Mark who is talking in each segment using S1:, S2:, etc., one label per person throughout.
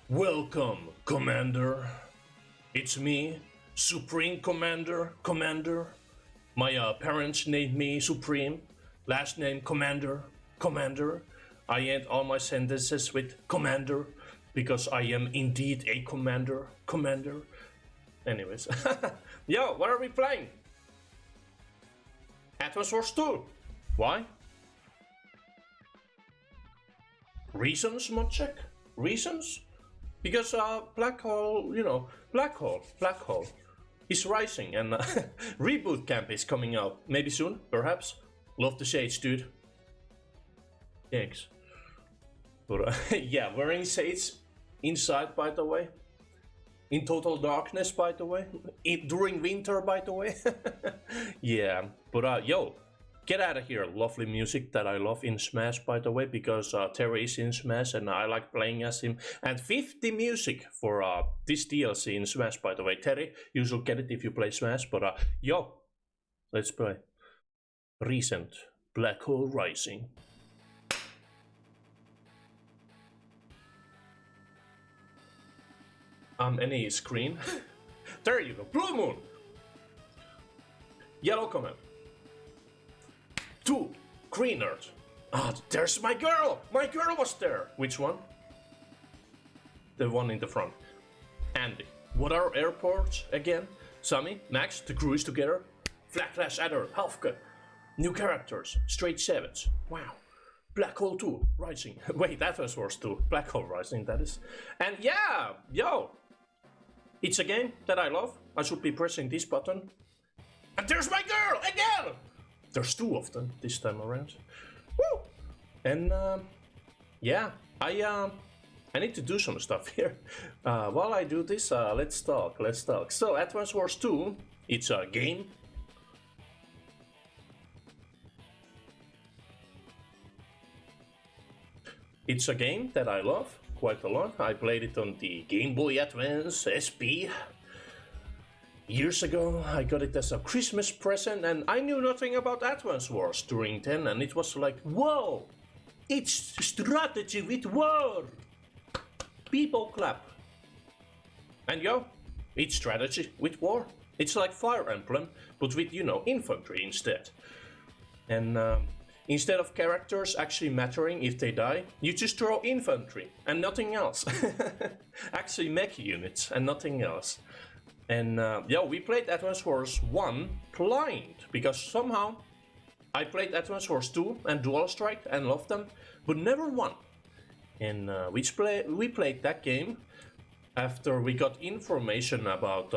S1: Welcome, Commander. It's me, Supreme Commander. My parents named me Supreme, last name Commander. I end all my sentences with Commander because I am indeed a Commander. Anyways, yo, what are we playing? Advance Wars 2. Why? Reasons, mod check? Reasons? Because black hole is rising, and Reboot Camp is coming out maybe soon, perhaps. Love the shades, dude. Thanks. But yeah, wearing shades inside, by the way. In total darkness, by the way. During winter, by the way. Yeah, but yo, get out of here. Lovely music that I love in Smash, by the way, because Terry is in Smash and I like playing as him. And 50 music for this DLC in Smash, by the way. Terry, you should get it if you play Smash, but yo, let's play. Recent Black Hole Rising. Any screen? There you go. Blue Moon. Yellow command. 2. Green Earth. Ah, there's my girl! My girl was there! Which one? The one in the front. Andy. What are airports again? Sammy, Max, the crew is together. Flag Flash Adder, Halfcut. New characters. Straight Savage. Wow. Black Hole 2, Rising. Wait, that was Wars 2. Black Hole Rising, that is. And yeah, yo! It's a game that I love. I should be pressing this button. And there's my girl! Again! There's 2 of them this time around. Woo! And yeah, I need to do some stuff here. While I do this, let's talk. So, Advance Wars 2, it's a game. It's a game that I love quite a lot. I played it on the Game Boy Advance SP. Years ago, I got it as a Christmas present, and I knew nothing about Advance Wars during then, and it was like, whoa! It's strategy with war! People clap. And yo, it's strategy with war. It's like Fire Emblem, but with, infantry instead. And instead of characters actually mattering if they die, you just throw infantry and nothing else. Actually mech units and nothing else. And yeah, we played Advance Wars 1 blind, because somehow I played Advance Wars 2 and Dual Strike and loved them, but never won. And we played that game after we got information about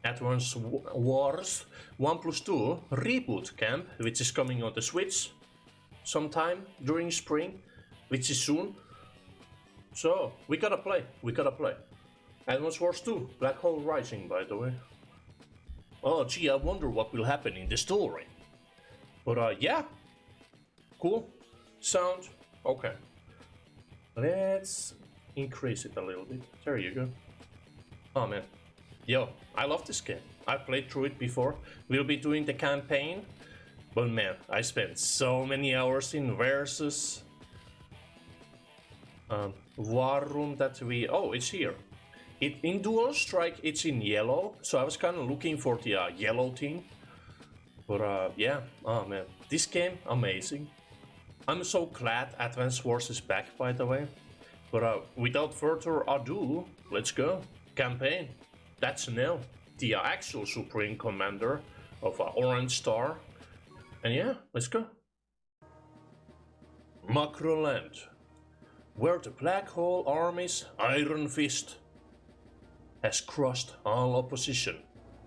S1: Advance Wars 1+2 Reboot Camp, which is coming on the Switch sometime during spring, which is soon. So we gotta play. Advance Wars 2, Black Hole Rising, by the way. Oh gee, I wonder what will happen in the story. But yeah, cool. Sound, okay. Let's increase it a little bit. There you go. Oh man. Yo, I love this game. I played through it before. We'll be doing the campaign. But man, I spent so many hours in Versus. War Room that we... Oh, it's here. In Dual Strike, it's in yellow. So I was kind of looking for the yellow team. But yeah, oh man. This game, amazing. I'm so glad Advance Wars is back, by the way. But without further ado, let's go. Campaign. That's Nell, the actual Supreme Commander of Orange Star. And yeah, let's go. Macroland, where the Black Hole Army's Iron Fist has crushed all opposition.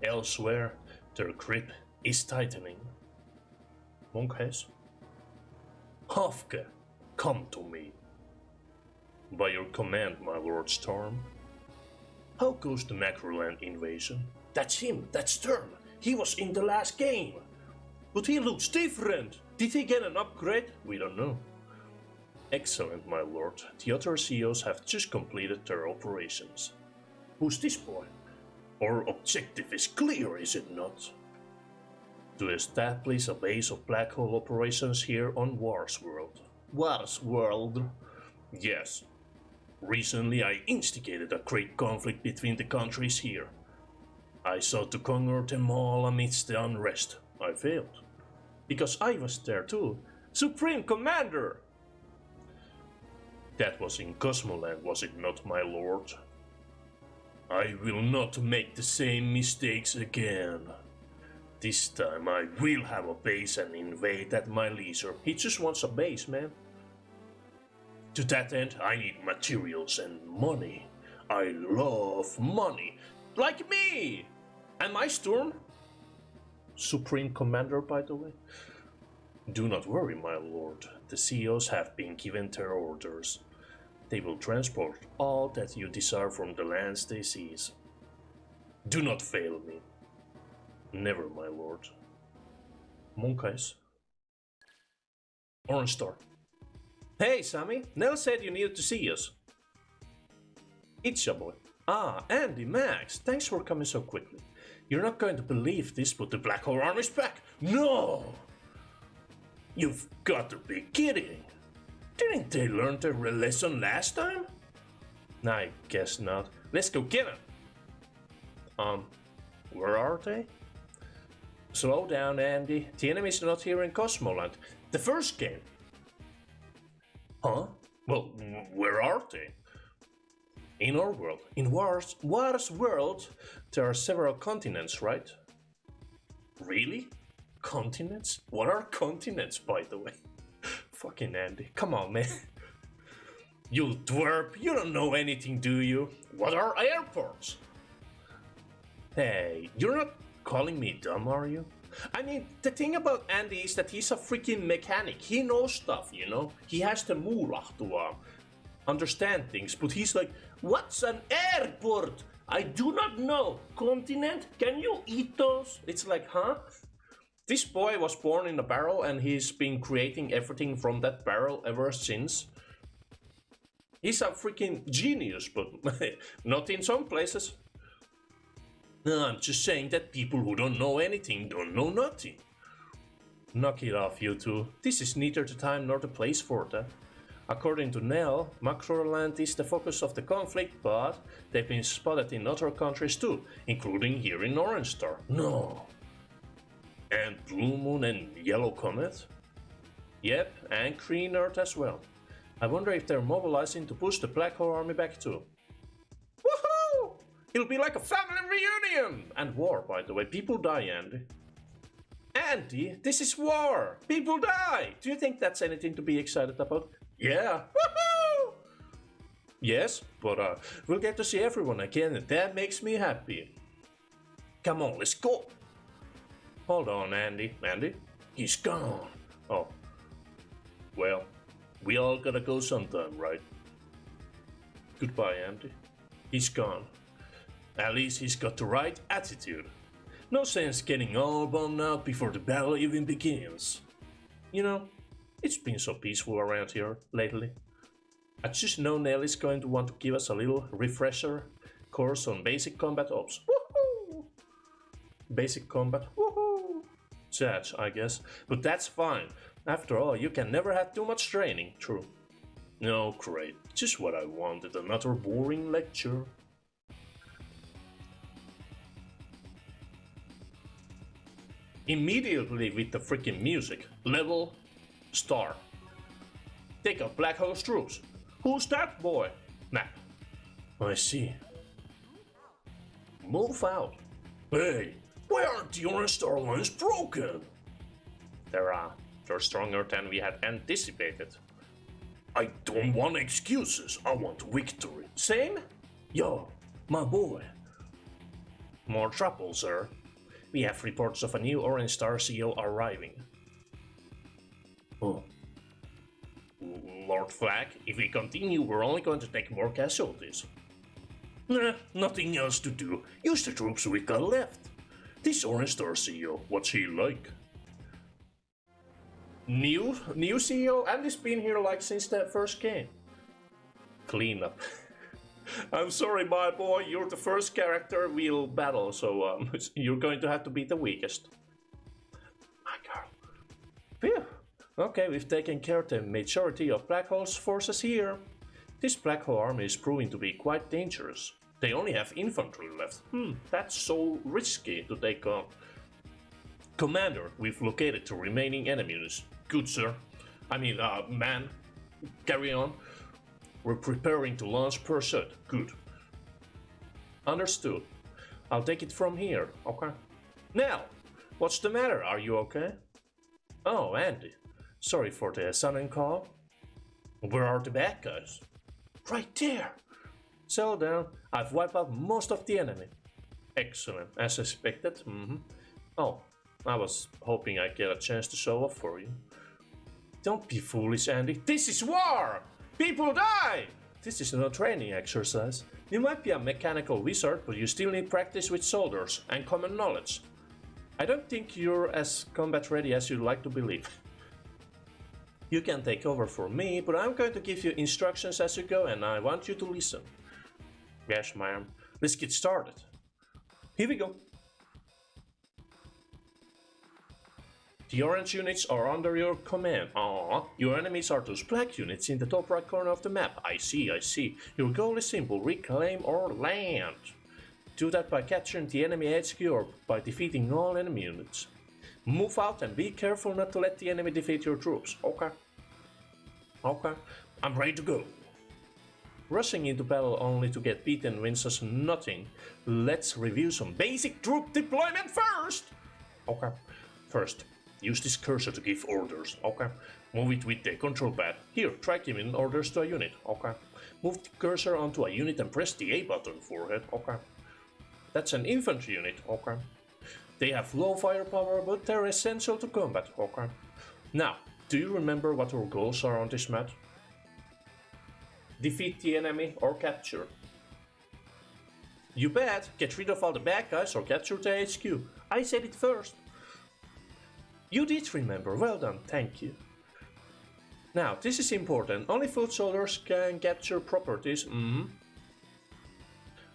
S1: Elsewhere, their grip is tightening. Monk-Hess. Hafke, come to me. By your command, my Lord Storm. How goes the Macroland invasion? That's him, that's Sturm. He was in the last game. But he looks different. Did he get an upgrade? We don't know. Excellent, my lord. The other CEOs have just completed their operations. Who's this boy? Our objective is clear, is it not? To establish a base of black hole operations here on Wars World. Wars World? Yes. Recently I instigated a great conflict between the countries here. I sought to conquer them all amidst the unrest. I failed. Because I was there too. Supreme Commander! That was in Cosmoland, was it not, my lord? I will not make the same mistakes again. This time I will have a base and invade at my leisure. He just wants a base, man. To that end, I need materials and money. I love money. Like me! Am I Storm? Supreme Commander, by the way. Do not worry, my lord. The CEOs have been given their orders. They will transport all that you desire from the lands they seize. Do not fail me. Never, my lord. Monkeyes. Orange Star. Hey, Sammy. Nell said you needed to see us. It's your boy. Ah, Andy, Max. Thanks for coming so quickly. You're not going to believe this, but the Black Hole Army's back. No! You've got to be kidding. Didn't they learn their lesson last time? I guess not. Let's go get them. Where are they? Slow down, Andy. The enemy's not here in Cosmoland. The first game. Huh? Well, where are they? In our world. In War's world, there are several continents, right? Really? Continents? What are continents, by the way? Fucking Andy. Come on, man. You dwarf, you don't know anything, do you? What are airports? Hey, you're not calling me dumb, are you? I mean, the thing about Andy is that he's a freaking mechanic. He knows stuff, you know? He has the moolah to understand things, but he's like, what's an airport? I do not know. Continent? Can you eat those? It's like, huh? This boy was born in a barrel and he's been creating everything from that barrel ever since. He's a freaking genius, but not in some places. No, I'm just saying that people who don't know anything don't know nothing. Knock it off, you two. This is neither the time nor the place for that. According to Nell, Macroland is the focus of the conflict, but they've been spotted in other countries too, including here in Orange Star. No. And Blue Moon and Yellow Comet? Yep, and Green Earth as well. I wonder if they're mobilizing to push the Black Hole Army back too. Woohoo! It'll be like a family reunion! And war, by the way. People die, Andy. Andy, this is war! People die! Do you think that's anything to be excited about? Yeah! Woohoo! Yes, but we'll get to see everyone again and that makes me happy. Come on, let's go! Hold on, Andy. Andy? He's gone. Oh. Well, we all gotta go sometime, right? Goodbye, Andy. He's gone. At least he's got the right attitude. No sense getting all bummed out before the battle even begins. You know, it's been so peaceful around here lately. I just know Nell is going to want to give us a little refresher course on basic combat ops. Woohoo! Basic combat, woohoo! Sad, I guess, but that's fine. After all, you can never have too much training, true. No, great, just what I wanted, another boring lecture. Immediately with the freaking music, level, star. Take out Black Hole's troops. Who's that boy? Map. I see. Move out. Hey, why aren't the Orange Star lines broken? They're stronger than we had anticipated. I don't want excuses, I want victory. Same? Yo, my boy. More trouble, sir. We have reports of a new Orange Star CEO arriving. Oh. Lord Flag, if we continue, we're only going to take more casualties. Nah, nothing else to do. Use the troops we got left. This Orange Star CEO, what's he like? New CEO? Andy's been here like since the first game. Clean up. I'm sorry, my boy, you're the first character we'll battle, so you're going to have to be the weakest. My girl. Phew. Okay, we've taken care of the majority of Black Hole's forces here. This black hole army is proving to be quite dangerous. They only have infantry left. That's so risky to take on. Commander, we've located the remaining enemy units. Good, sir. Man. Carry on. We're preparing to launch pursuit. Good. Understood. I'll take it from here, okay? Now, what's the matter? Are you okay? Oh, Andy. Sorry for the sudden call. Where are the bad guys? Right there. Settle down. I've wiped out most of the enemy. Excellent, as expected. Oh, I was hoping I'd get a chance to show off for you. Don't be foolish, Andy. This is war! People die! This is no training exercise. You might be a mechanical wizard, but you still need practice with soldiers and common knowledge. I don't think you're as combat ready as you'd like to believe. You can take over for me, but I'm going to give you instructions as you go and I want you to listen. Yes, ma'am. Let's get started. Here we go. The orange units are under your command. Your enemies are those black units in the top right corner of the map. I see. Your goal is simple: reclaim or land. Do that by capturing the enemy HQ or by defeating all enemy units. Move out and be careful not to let the enemy defeat your troops. Okay, I'm ready to go. Rushing into battle only to get beaten wins us nothing. Let's review some basic troop deployment first. Okay, first, use this cursor to give orders. Okay, move it with the control pad. Here, try giving orders to a unit. Okay, move the cursor onto a unit and press the A button for it. Okay, that's an infantry unit. Okay, they have low firepower, but they're essential to combat. Okay, now, do you remember what our goals are on this map? Defeat the enemy or capture. You bet! Get rid of all the bad guys or capture the HQ. I said it first. You did remember, well done, thank you. Now, this is important, only foot soldiers can capture properties.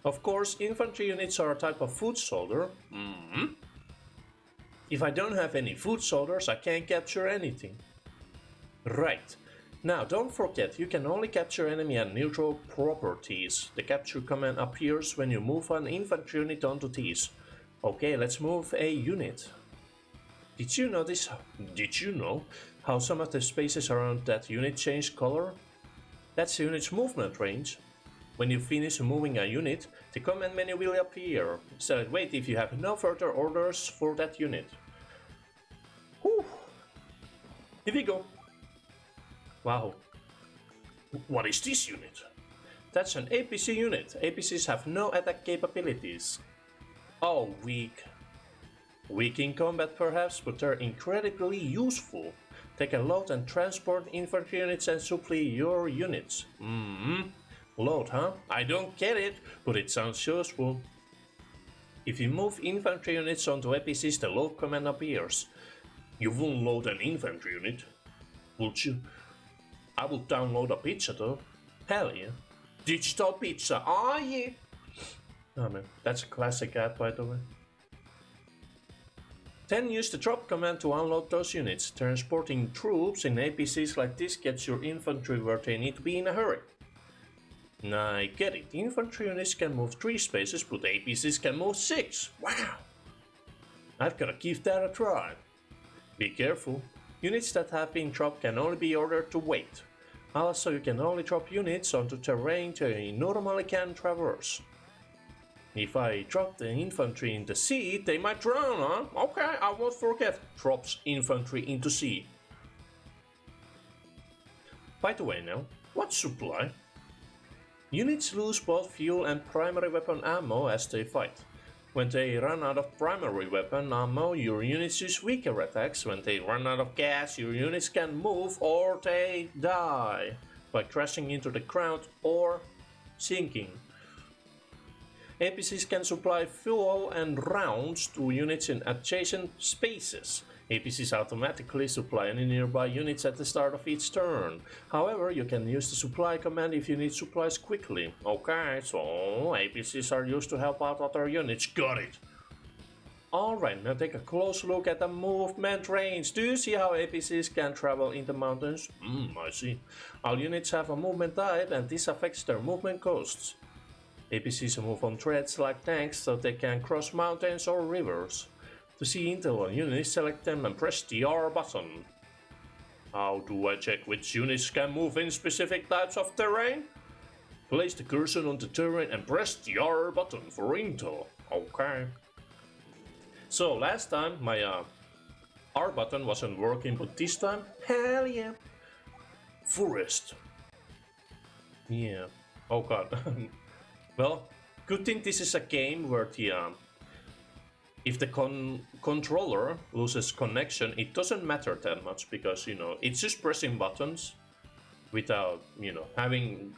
S1: Of course, infantry units are a type of foot soldier. If I don't have any foot soldiers, I can't capture anything. Right. Now, don't forget, you can only capture enemy and neutral properties. The capture command appears when you move an infantry unit onto these. Okay, let's move a unit. Did you know how some of the spaces around that unit change color? That's the unit's movement range. When you finish moving a unit, the command menu will appear. Select wait if you have no further orders for that unit. Whew. Here we go. Wow. What is this unit? That's an APC unit. APCs have no attack capabilities. Oh, weak. Weak in combat perhaps, but they're incredibly useful. They can load and transport infantry units and supply your units. Load, huh? I don't get it, but it sounds useful. If you move infantry units onto APCs, the load command appears. You won't load an infantry unit, would you? I will download a pizza though. Hell yeah. Digital pizza, oh yeah. Oh man, that's a classic ad by the way. Then use the drop command to unload those units. Transporting troops in APCs like this gets your infantry where they need to be in a hurry. Now I get it, infantry units can move 3 spaces, but APCs can move 6. Wow! I've gotta give that a try. Be careful. Units that have been dropped can only be ordered to wait. Also, you can only drop units onto terrain they normally can traverse. If I drop the infantry in the sea, they might drown, huh? Okay, I won't forget. Drops infantry into sea. By the way now, what's supply? Units lose both fuel and primary weapon ammo as they fight. When they run out of primary weapon ammo, your units use weaker attacks. When they run out of gas, your units can move or they die by crashing into the ground or sinking. APCs can supply fuel and rounds to units in adjacent spaces. APCs automatically supply any nearby units at the start of each turn. However, you can use the supply command if you need supplies quickly. Okay, so APCs are used to help out other units. Got it! Alright, now take a close look at the movement range. Do you see how APCs can travel in the mountains? I see. All units have a movement type and this affects their movement costs. APCs move on threads like tanks so they can cross mountains or rivers. To see intel on units, select them and press the R button. How do I check which units can move in specific types of terrain? Place the cursor on the terrain and press the R button for intel. Okay. So last time my R button wasn't working, but this time, hell yeah. Forest. Yeah. Oh god. Well, good thing this is a game where the if the controller loses connection, it doesn't matter that much because, you know, it's just pressing buttons without, you know, having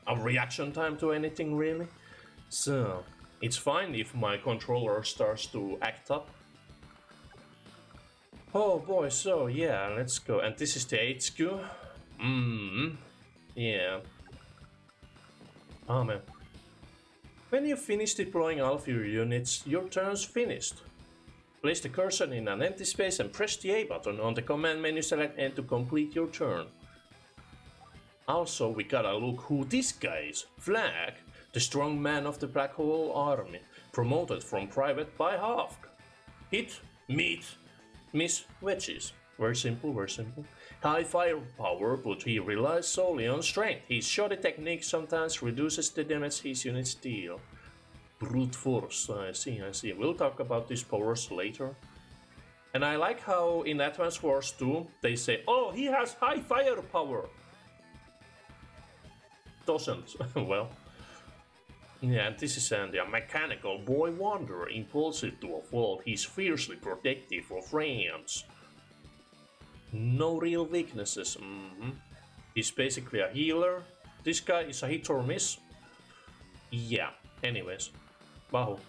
S1: a reaction time to anything really. So it's fine if my controller starts to act up. Oh boy, so yeah, let's go. And this is the HQ. Yeah. Oh man. When you finish deploying all of your units, your turn's finished. Place the cursor in an empty space and press the A button on the command menu, select N to complete your turn. Also, we gotta look who this guy is. Flag, the strong man of the Black Hole Army, promoted from private by Hawk. Hit, meet, miss, wedges. Very simple, very simple. High firepower, but he relies solely on strength. His shoddy technique sometimes reduces the damage his units deal. Brute force, I see. We'll talk about these powers later. And I like how in Advance Wars 2 they say, oh, he has high firepower. Doesn't. Well. Yeah, and this is Andy, a mechanical boy wonder, impulsive to a fault. He's fiercely protective of friends. No real weaknesses. He's basically a healer. This guy is a hit or miss. Yeah, anyways. Wahoo.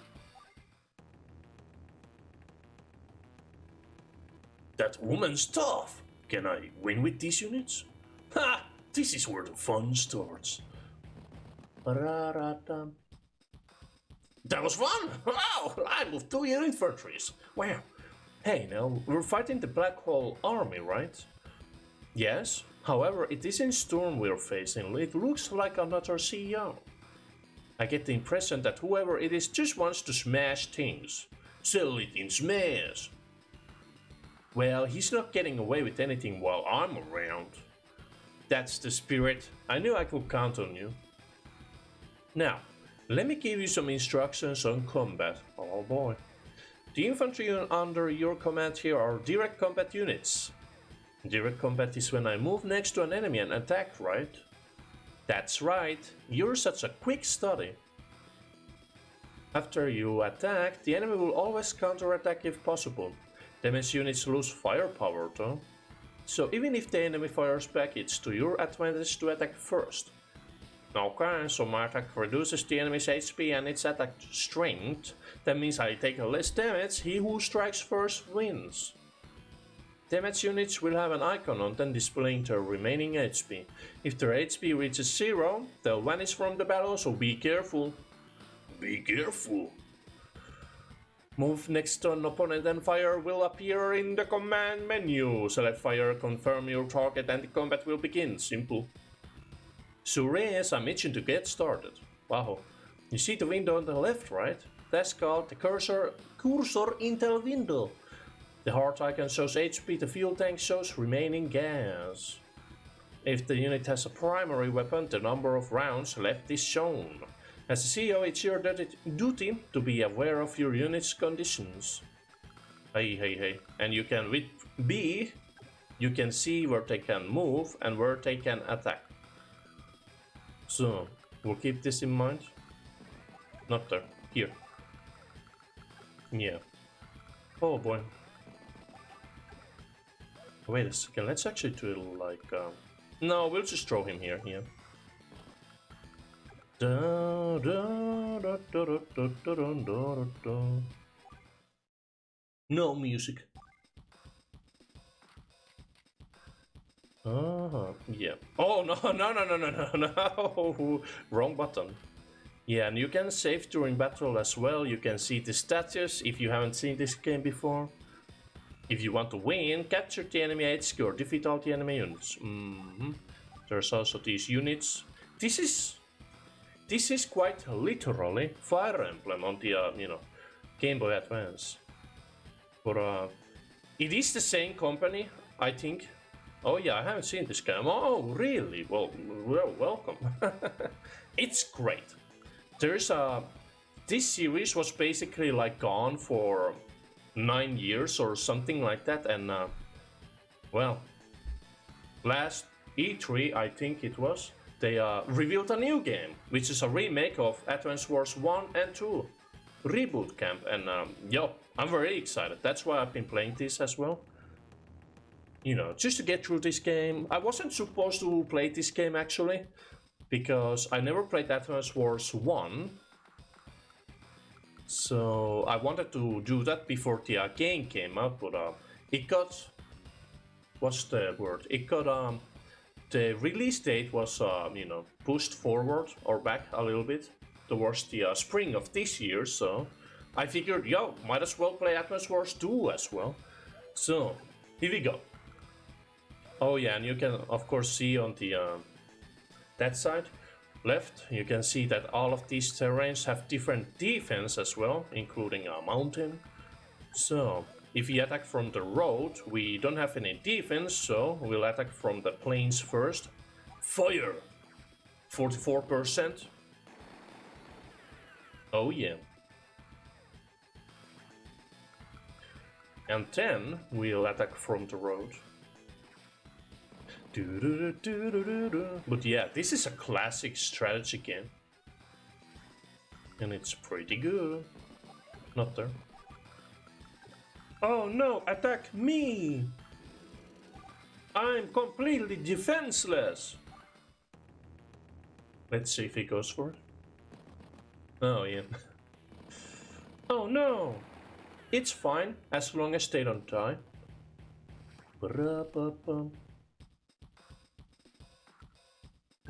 S1: That woman's tough. Can I win with these units? Ha! This is where the fun starts. That was fun! Wow! I moved 2 infantries. Wow. Hey, now, we're fighting the Black Hole Army, right? Yes. However, it isn't Storm we're facing. It looks like another CEO. I get the impression that whoever it is just wants to smash things. Sell it in smash. Well, he's not getting away with anything while I'm around. That's the spirit. I knew I could count on you. Now, let me give you some instructions on combat. Oh boy. The infantry under your command here are direct combat units. Direct combat is when I move next to an enemy and attack, right? That's right, you're such a quick study. After you attack, the enemy will always counterattack if possible. Damage units lose firepower though. So even if the enemy fires back, it's to your advantage to attack first. Okay, so my attack reduces the enemy's HP and its attack strength. That means I take less damage, he who strikes first wins. Damage units will have an icon on them displaying their remaining HP. If their HP reaches 0, they'll vanish from the battle, so be careful. Be careful. Move next to an opponent and fire will appear in the command menu. Select fire, confirm your target and the combat will begin. Simple. Sures, I'm itching to get started. Wow. You see the window on the left, right? That's called the cursor intel window. The heart icon shows HP, the fuel tank shows remaining gas. If the unit has a primary weapon, the number of rounds left is shown. As a CEO, it's your duty to be aware of your unit's conditions. Hey. And you can, with B, you can see where they can move and where they can attack. So, we'll keep this in mind. Not there, here. Yeah. Oh boy. Wait a second, let's actually do it like... No, we'll just throw him here, yeah. No music. Yeah. Oh, no. Wrong button. Yeah, and you can save during battle as well. You can see the status if you haven't seen this game before. If you want to win, capture the enemy HQ or defeat all the enemy units. There's also these units. This is quite literally Fire Emblem on the Game Boy Advance. But it is the same company, I think. Oh yeah, I haven't seen this game. Oh really? Well, welcome. It's great. This series was basically like gone for 9 years or something like that, and well, last E3 I think it was, they revealed a new game, which is a remake of Advance Wars 1 and 2, Reboot Camp, and I'm very excited. That's why I've been playing this as well. You know, just to get through this game. I wasn't supposed to play this game actually, because I never played Advance Wars 1. So I wanted to do that before the game came out, but it got... what's the word? It got... the release date was, pushed forward or back a little bit towards the spring of this year, so I figured, might as well play Advance Wars 2 as well. So, here we go. Oh yeah, and you can of course see on the that side left, you can see that all of these terrains have different defense as well, including a mountain. So if we attack from the road, we don't have any defense, so we'll attack from the plains first. Fire! 44%. Oh yeah. And then we'll attack from the road. But yeah, this is a classic strategy game. And it's pretty good. Not there. Oh no, attack me! I'm completely defenseless! Let's see if he goes for it. Oh yeah. Oh no! It's fine, as long as they don't die.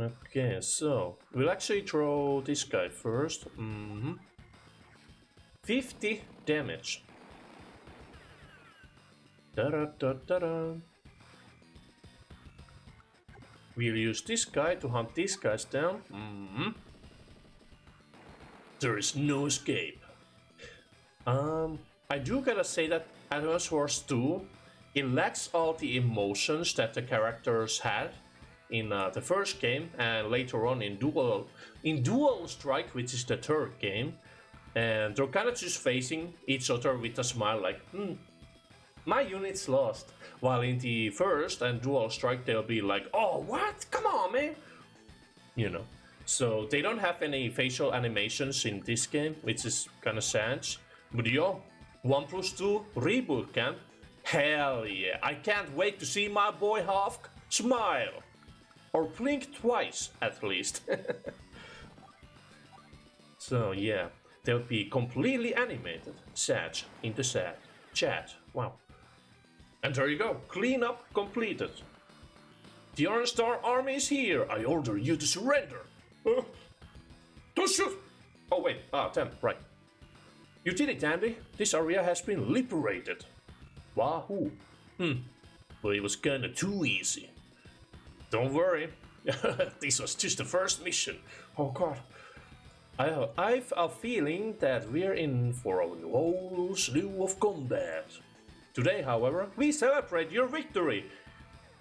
S1: Okay, so we'll actually throw this guy first. 50 damage. Da-da-da-da-da. We'll use this guy to hunt these guys down. There is no escape. I do gotta say that Advance Wars 2, it lacks all the emotions that the characters had in the first game, and later on in Dual Strike, which is the third game, and they're kind of just facing each other with a smile like, my unit's lost. While in the first and Dual Strike, they'll be like, oh, what? Come on, man! You know. So they don't have any facial animations in this game, which is kind of sad. But 1+2 Reboot Camp, hell yeah! I can't wait to see my boy Hawk smile! Or blink twice, at least. So yeah, they'll be completely animated. Sad in the sad chat. Wow. And there you go, cleanup completed. The Orange Star Army is here. I order you to surrender. Don't shoot! Oh wait, 10, right. You did it, Andy. This area has been liberated. Wahoo. Well, it was kinda too easy. Don't worry. This was just the first mission. Oh god. I've a feeling that we're in for a whole slew of combat. Today, however, we celebrate your victory.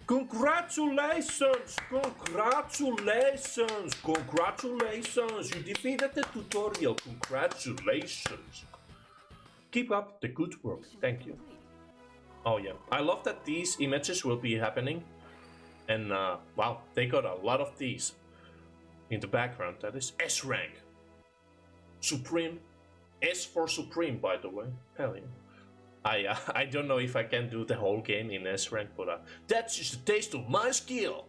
S1: Congratulations! Congratulations! Congratulations! You defeated the tutorial. Congratulations! Keep up the good work. Thank you. Oh yeah, I love that these images will be happening. And wow, they got a lot of these in the background. That is S rank. Supreme. S for Supreme, by the way. Hell yeah. I don't know if I can do the whole game in S rank, but that's just a taste of my skill.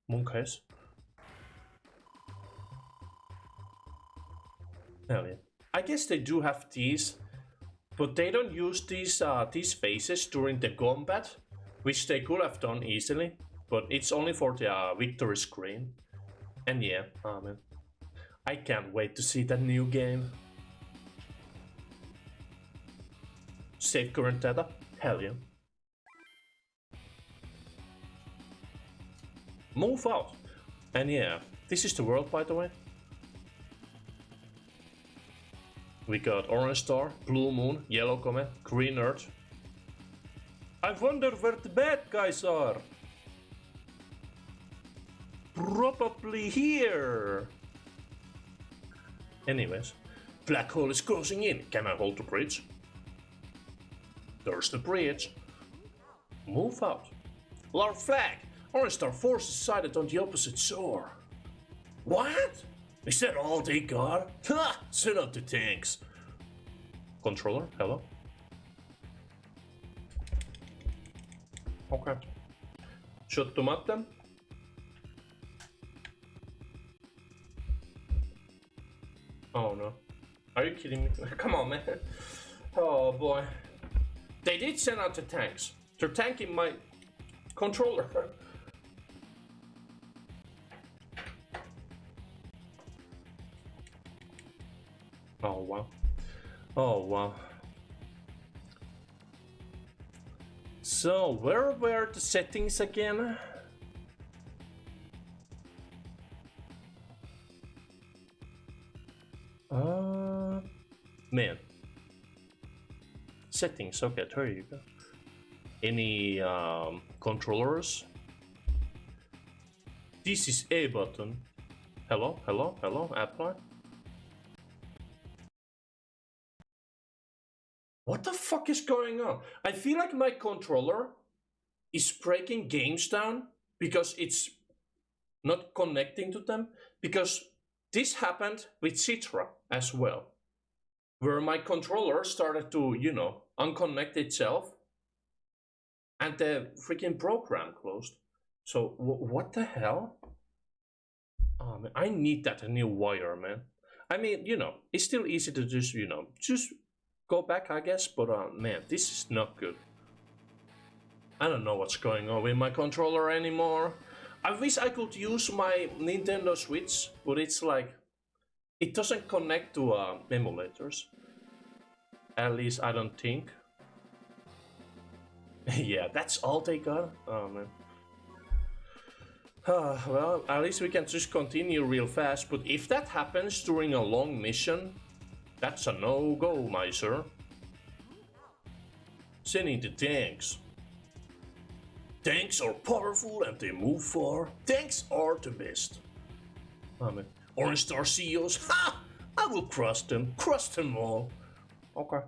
S1: Monkeys. Hell yeah. I guess they do have these, but they don't use these faces during the combat, which they could have done easily, but it's only for the victory screen. And yeah, man. I can't wait to see that new game. Save current data? Hell yeah. Move out. And yeah, this is the world, by the way. We got orange star, blue moon, yellow comet, green earth. I wonder where the bad guys are. Probably here. Anyways, black hole is closing in. Can I hold the bridge? There's the bridge. Move out. Large flag. Orange star force sighted on the opposite shore. What? Is that all they got? Ha! Set up the tanks. Controller, hello? Okay. Shut them up then. Oh no. Are you kidding me? Come on, man. Oh boy. They did send out the tanks. They're tanking my controller. Oh wow. Oh wow. So where were the settings again? Man. Settings, okay, there you go. Any controllers? This is A button. Hello, hello, hello, apply. What the fuck is going on? I feel like my controller is breaking games down because it's not connecting to them. Because this happened with Citra as well, where my controller started to, you know, unconnect itself and the freaking program closed. So what the hell? Oh man, I need that a new wire, man. I mean, you know, it's still easy to just, you know, just go back, I guess, but man, this is not good. I don't know what's going on with my controller anymore. I wish I could use my Nintendo Switch, but it's like, it doesn't connect to emulators. At least I don't think. Yeah, that's all they got? Oh man. Well, at least we can just continue real fast, but if that happens during a long mission, that's a no-go, my sir. Sending the tanks. Tanks are powerful and they move far. Tanks are the best. Oh man. Orange Star CEOs, ha! I will crush them all. Okay.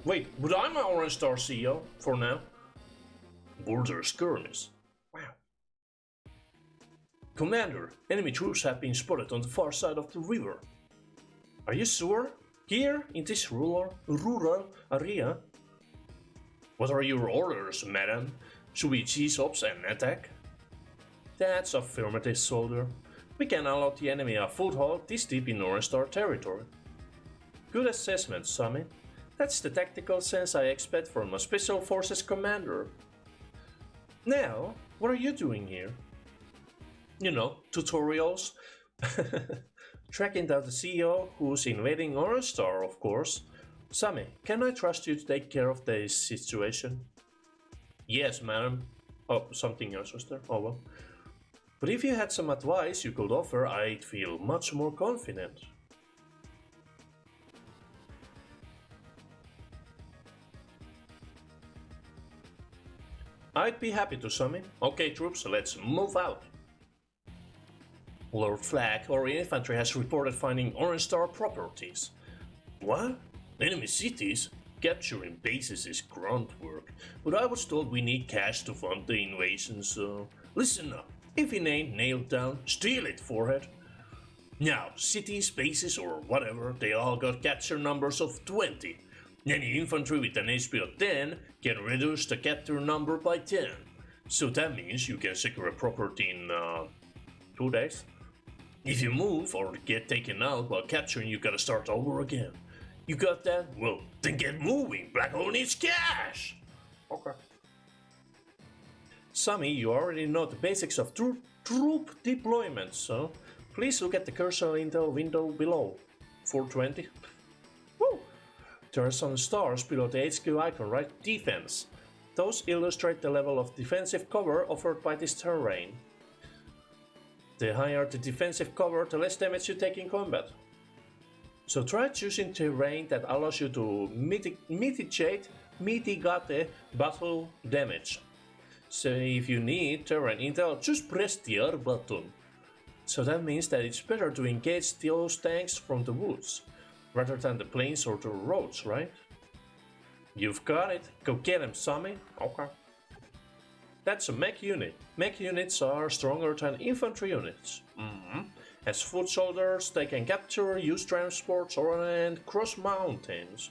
S1: Wait, but I'm an Orange Star CEO for now. Border Skirmish. Wow. Commander, enemy troops have been spotted on the far side of the river. Are you sure? Here, in this rural area? What are your orders, madam? Should we seize ops and attack? That's affirmative, soldier. We can allow the enemy a foothold this deep in Orange Star territory. Good assessment, Sammy. That's the tactical sense I expect from a Special Forces commander. Now, what are you doing here? You know, tutorials. Tracking down the CEO who's invading Orange Star, of course. Sammy, can I trust you to take care of this situation? Yes, madam. Oh, something else was there. Oh well. But if you had some advice you could offer, I'd feel much more confident. I'd be happy to, Sammy. Okay, troops, let's move out. Lord Flag, our infantry has reported finding Orange Star properties. What? Enemy cities? Capturing bases is grunt work, but I was told we need cash to fund the invasion, so... Listen up. If it ain't nailed down, steal it, forehead. Now, cities, bases, or whatever, they all got capture numbers of 20. Any infantry with an HP of 10 can reduce the capture number by 10. So that means you can secure a property in 2 days. If you move or get taken out while capturing, you gotta start over again. You got that? Well, then get moving. Black Hole needs cash! Okay. Sammy, you already know the basics of troop deployment, so Please look at the cursor intel window below. 420. Woo! There are some stars below the HQ icon, right? Defense. Those illustrate the level of defensive cover offered by this terrain. The higher the defensive cover, the less damage you take in combat. So try choosing terrain that allows you to mitigate battle damage. So if you need terrain intel, just press the R button. So that means that it's better to engage those tanks from the woods, rather than the plains or the roads, right? You've got it. Go get him, Sammy. Okay. That's a mech unit. Mech units are stronger than infantry units. As foot soldiers, they can capture, use transports, and cross mountains.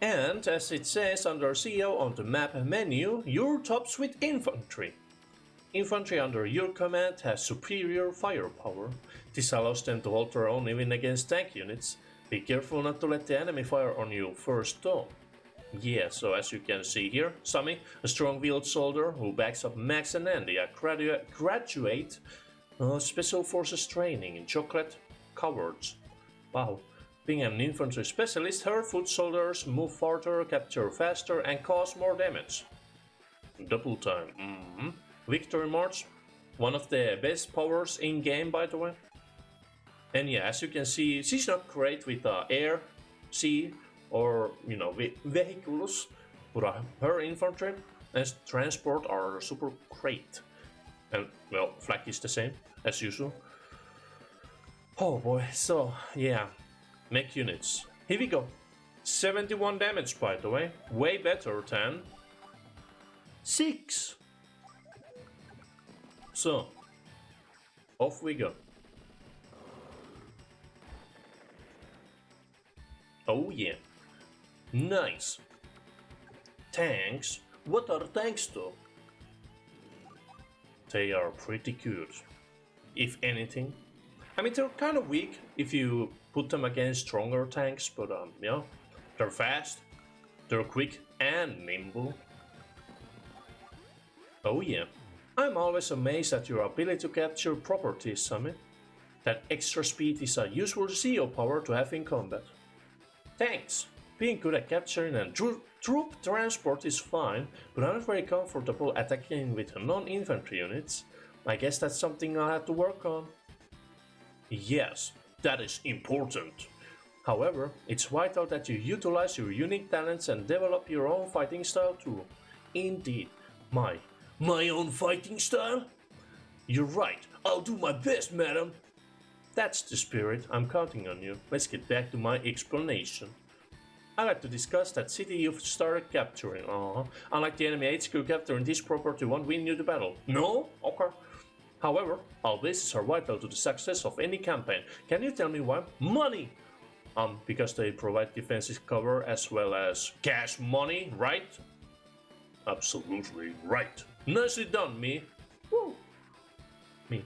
S1: And as it says under CO on the map menu, you're tops with infantry. Infantry under your command has superior firepower. This allows them to hold their own even against tank units. Be careful not to let the enemy fire on you first though. Yeah, so as you can see here, Sammy, a strong-willed soldier who backs up Max and Andy, a graduate Special Forces training in chocolate cowards. Wow. Being an infantry specialist, her foot soldiers move farther, capture faster, and cause more damage. Double time. Victory March, one of the best powers in game, by the way. And yeah, as you can see, she's not great with air, sea, or vehicles, but her infantry and transport are super great. And well, flag is the same as usual. Oh boy, so yeah, mech units. Here we go. 71 damage, by the way, way better than 6. So off we go. Oh yeah. Nice. Tanks? What are tanks though? They are pretty good, if anything. I mean, they're kind of weak if you put them against stronger tanks, but yeah, they're fast, they're quick and nimble. Oh yeah. I'm always amazed at your ability to capture properties, Sammy. That extra speed is a useful CO power to have in combat. Thanks! Being good at capturing and troop transport is fine, but I'm not very comfortable attacking with non-infantry units. I guess that's something I'll have to work on. Yes, that is important. However, it's vital that you utilize your unique talents and develop your own fighting style too. Indeed, my own fighting style? You're right, I'll do my best, madam. That's the spirit, I'm counting on you. Let's get back to my explanation. I'd like to discuss that city you've started capturing. Unlike the enemy HQ, capturing this property won't win you the battle. No? Okay. However, our bases are vital to the success of any campaign. Can you tell me why? Money! Because they provide defensive cover as well as cash money, right? Absolutely right. Nicely done, me. Woo! Me.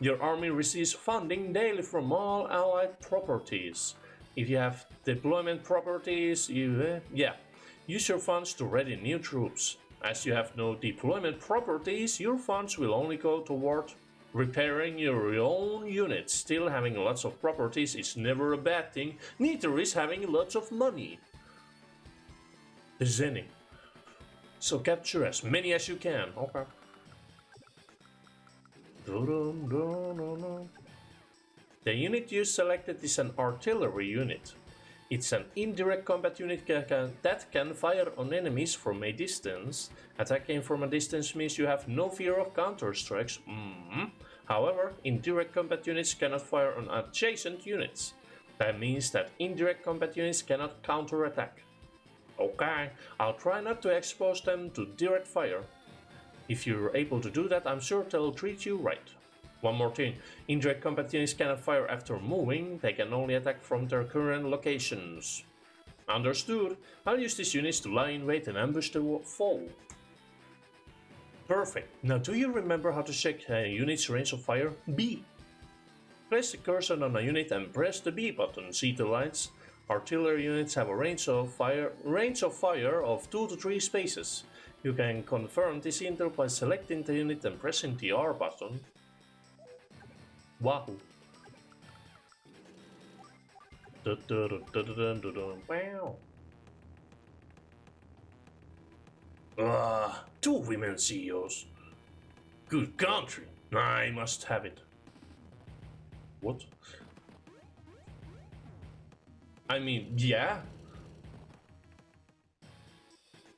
S1: Your army receives funding daily from all allied properties. If you have deployment properties, use your funds to ready new troops. As you have no deployment properties, your funds will only go toward repairing your own units. Still, having lots of properties is never a bad thing, neither is having lots of money. Zenny. So capture as many as you can, okay. The unit you selected is an artillery unit. It's an indirect combat unit that can fire on enemies from a distance. Attacking from a distance means you have no fear of counter-strikes. However, indirect combat units cannot fire on adjacent units. That means that indirect combat units cannot counter-attack. Okay, I'll try not to expose them to direct fire. If you're able to do that, I'm sure they'll treat you right. One more thing, indirect combat units cannot fire after moving, they can only attack from their current locations. Understood, I'll use these units to lie in wait and ambush the foe. Perfect, now do you remember how to check a unit's range of fire? B. Place the cursor on a unit and press the B button, see the lights? Artillery units have a range of fire of 2 to 3 spaces. You can confirm this intel by selecting the unit and pressing the R button. Wahoo. Wow. Two women CEOs. Good country. I must have it. What? I mean, yeah.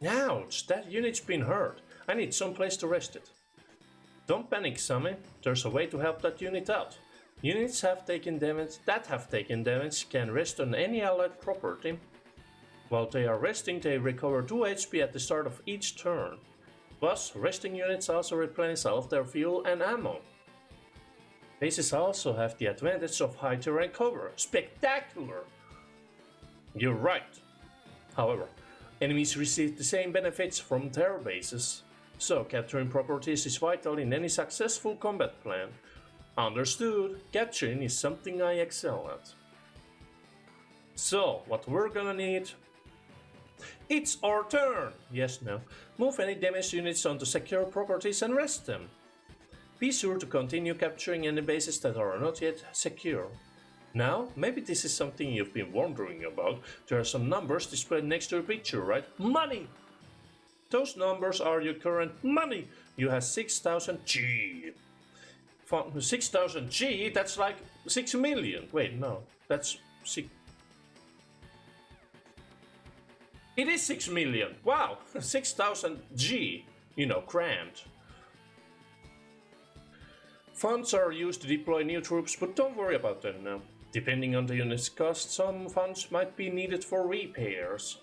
S1: Ouch, that unit's been hurt. I need some place to rest it. Don't panic, Sammy. There's a way to help that unit out. Units that have taken damage can rest on any allied property. While they are resting, they recover 2 HP at the start of each turn. Plus, resting units also replenish all of their fuel and ammo. Bases also have the advantage of high terrain cover. Spectacular! You're right. However, enemies receive the same benefits from their bases, so capturing properties is vital in any successful combat plan. Understood, capturing is something I excel at. So, what we're gonna need... It's our turn! Yes, no. Move any damaged units onto secure properties and rest them. Be sure to continue capturing any bases that are not yet secure. Now, maybe this is something you've been wondering about. There are some numbers displayed next to your picture, right? Money! Those numbers are your current money! You have 6,000 G. 6,000 G? That's like 6 million. Wait, no. That's 6... It is 6 million! Wow! 6,000 G. You know, grand. Funds are used to deploy new troops, but don't worry about them now. Depending on the unit's cost, some funds might be needed for repairs.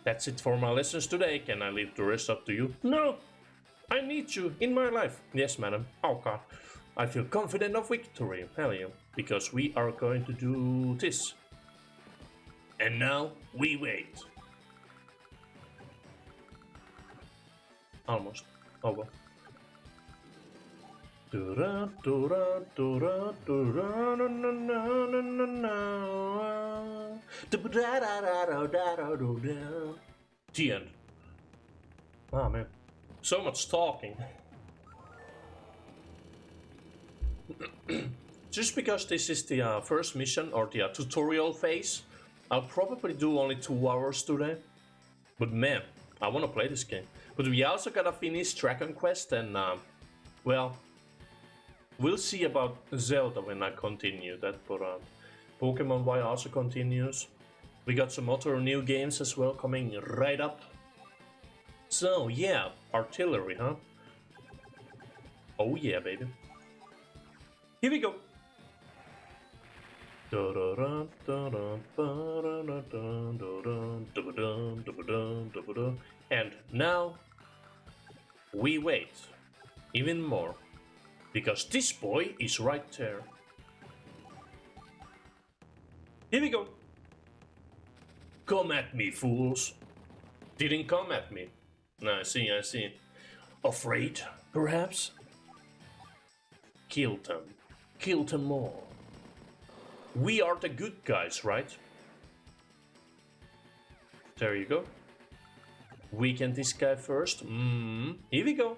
S1: That's it for my lessons today. Can I leave the rest up to you? No! I need you in my life. Yes, madam. Oh god. I feel confident of victory. Hell yeah. Because we are going to do this. And now, we wait. Almost. Oh well. The end. Ah man, so much talking. Just because this is the first mission or the tutorial phase, I'll probably do only 2 hours today. But man, I wanna play this game. But we also gotta finish Dragon Quest and well, we'll see about Zelda when I continue that, but Pokemon Y also continues. We got some other new games as well coming right up. So yeah, artillery, huh? Oh yeah, baby. Here we go. And now we wait even more. Because this boy is right there. Here we go. Come at me, fools. Didn't come at me. I see. Afraid, perhaps? Kill them. Kill them all. We are the good guys, right? There you go. Weaken this guy first. Here we go.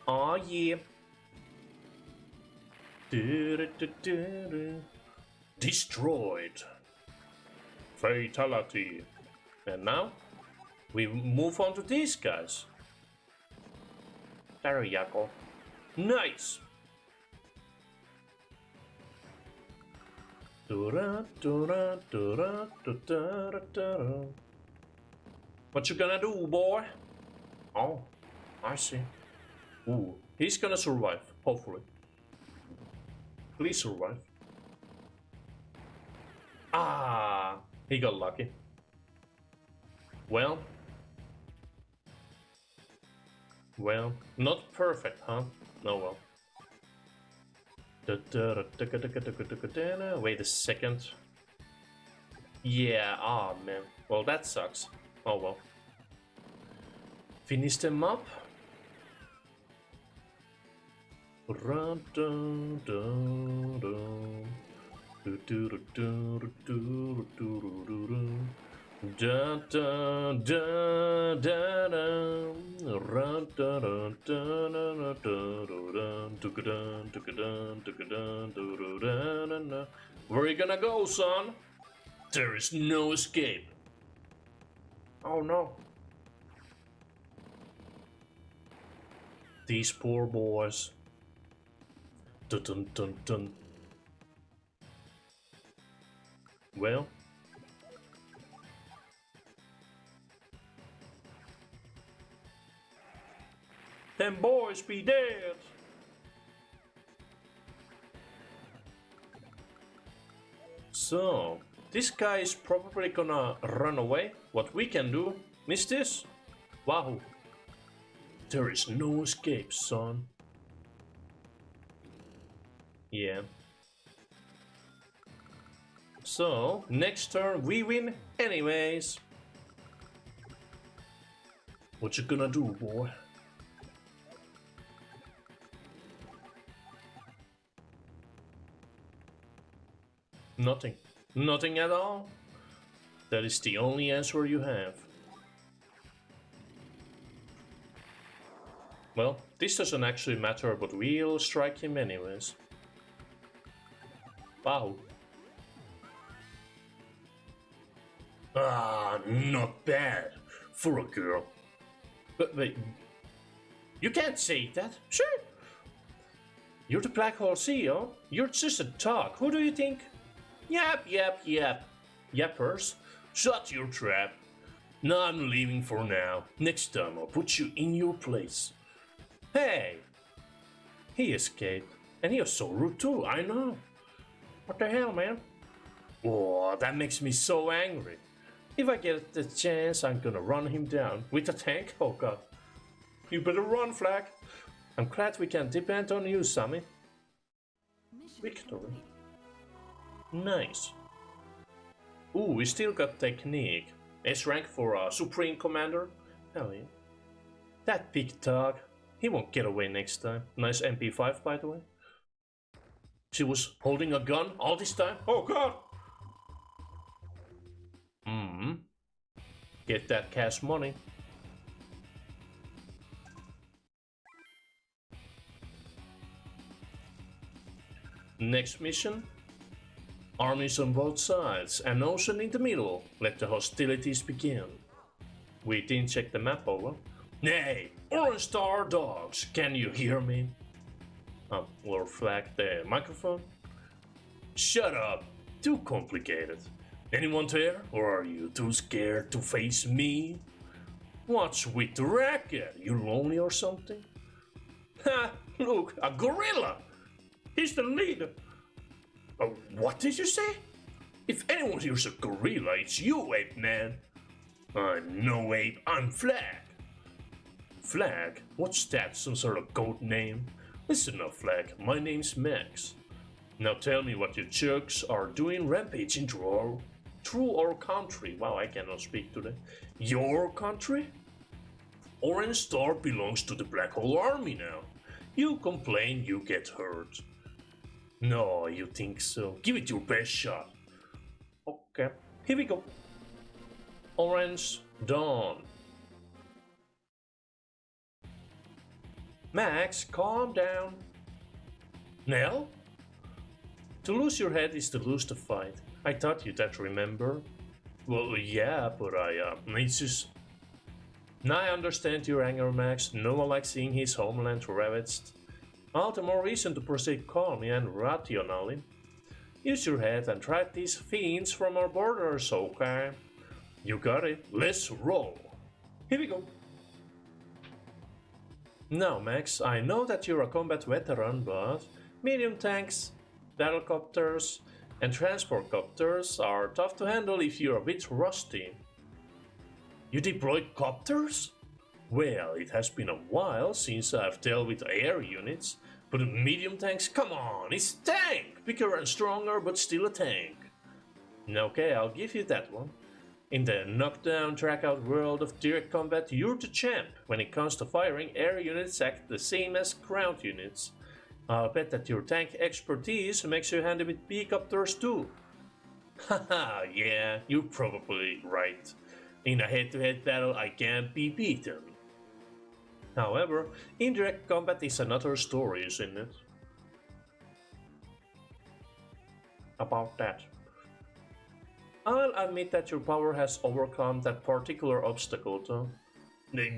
S1: Oh yeah. Destroyed. Fatality. And now we move on to these guys. There you go. Nice. What you gonna do, boy? Oh, I see. Ooh, he's gonna survive, hopefully. Please survive. Ah, he got lucky. Well, not perfect, huh? No, well. Wait a second. Yeah, ah man. Well, that sucks. Oh well. Finish them up. Da da da da da. Ra da da da da da da. Where are you gonna go, son? There is no escape. Oh no. These poor boys. Dun dun dun dun. Well. Them boys be dead. So, this guy is probably gonna run away. What we can do is this. Wahoo. There is no escape, son. Yeah. So, next turn we win anyways. What you gonna do, boy? Nothing. Nothing at all. That is the only answer you have. Well, this doesn't actually matter, but we'll strike him anyways. Wow. Ah, not bad for a girl. But wait, you can't say that. Sure. You're the Black Hole CEO. You're just a dog. Who do you think? Yep. Yappers. Shut your trap. No, I'm leaving for now. Next time I'll put you in your place. Hey! He escaped. And he was so rude too, I know. What the hell, man? Oh, that makes me so angry. If I get the chance, I'm gonna run him down. With a tank? Oh god. You better run, Flag. I'm glad we can depend on you, Sammy. Victory. Nice. Ooh, we still got technique. S rank for a Supreme Commander. Hell yeah. That big dog. He won't get away next time. Nice MP5, by the way. She was holding a gun all this time. Oh god! Get that cash money. Next mission. Armies on both sides, an ocean in the middle. Let the hostilities begin. We didn't check the map over. Hey, Orange Star Dogs, can you hear me? Or Flag the microphone. Shut up, too complicated. Anyone there, or are you too scared to face me? What's with the racket? You lonely or something? Ha, look, a gorilla! He's the leader. What did you say? If anyone here's a gorilla, it's you, Ape Man. I'm no ape, I'm Flag. Flag? What's that, some sort of goat name? Listen up, Flag, my name's Max. Now tell me what you jerks are doing rampaging through our country. Wow, I cannot speak today. Your country? Orange Star belongs to the Black Hole Army now. You complain, you get hurt. No, you think so? Give it your best shot. Okay, here we go. Orange Dawn. Max, calm down. Nell? To lose your head is to lose the fight. I thought you'd remember. Well, yeah, but it's just... Now I understand your anger, Max. No one likes seeing his homeland ravaged. All the more reason to proceed calmly and rationally. Use your head and drive these fiends from our borders, okay? You got it. Let's roll. Here we go. Now, Max, I know that you're a combat veteran, but medium tanks, battlecopters, and transport copters are tough to handle if you're a bit rusty. You deployed copters? Well, it has been a while since I've dealt with air units, but medium tanks, come on, it's a tank! Bigger and stronger, but still a tank. Okay, I'll give you that one. In the knockdown, drag-out world of direct combat, you're the champ. When it comes to firing, air units act the same as ground units. I'll bet that your tank expertise makes you handy with B-copters too. Haha, yeah, you're probably right. In a head-to-head battle, I can't be beaten. However, indirect combat is another story, isn't it? About that. I'll admit that your power has overcome that particular obstacle, though.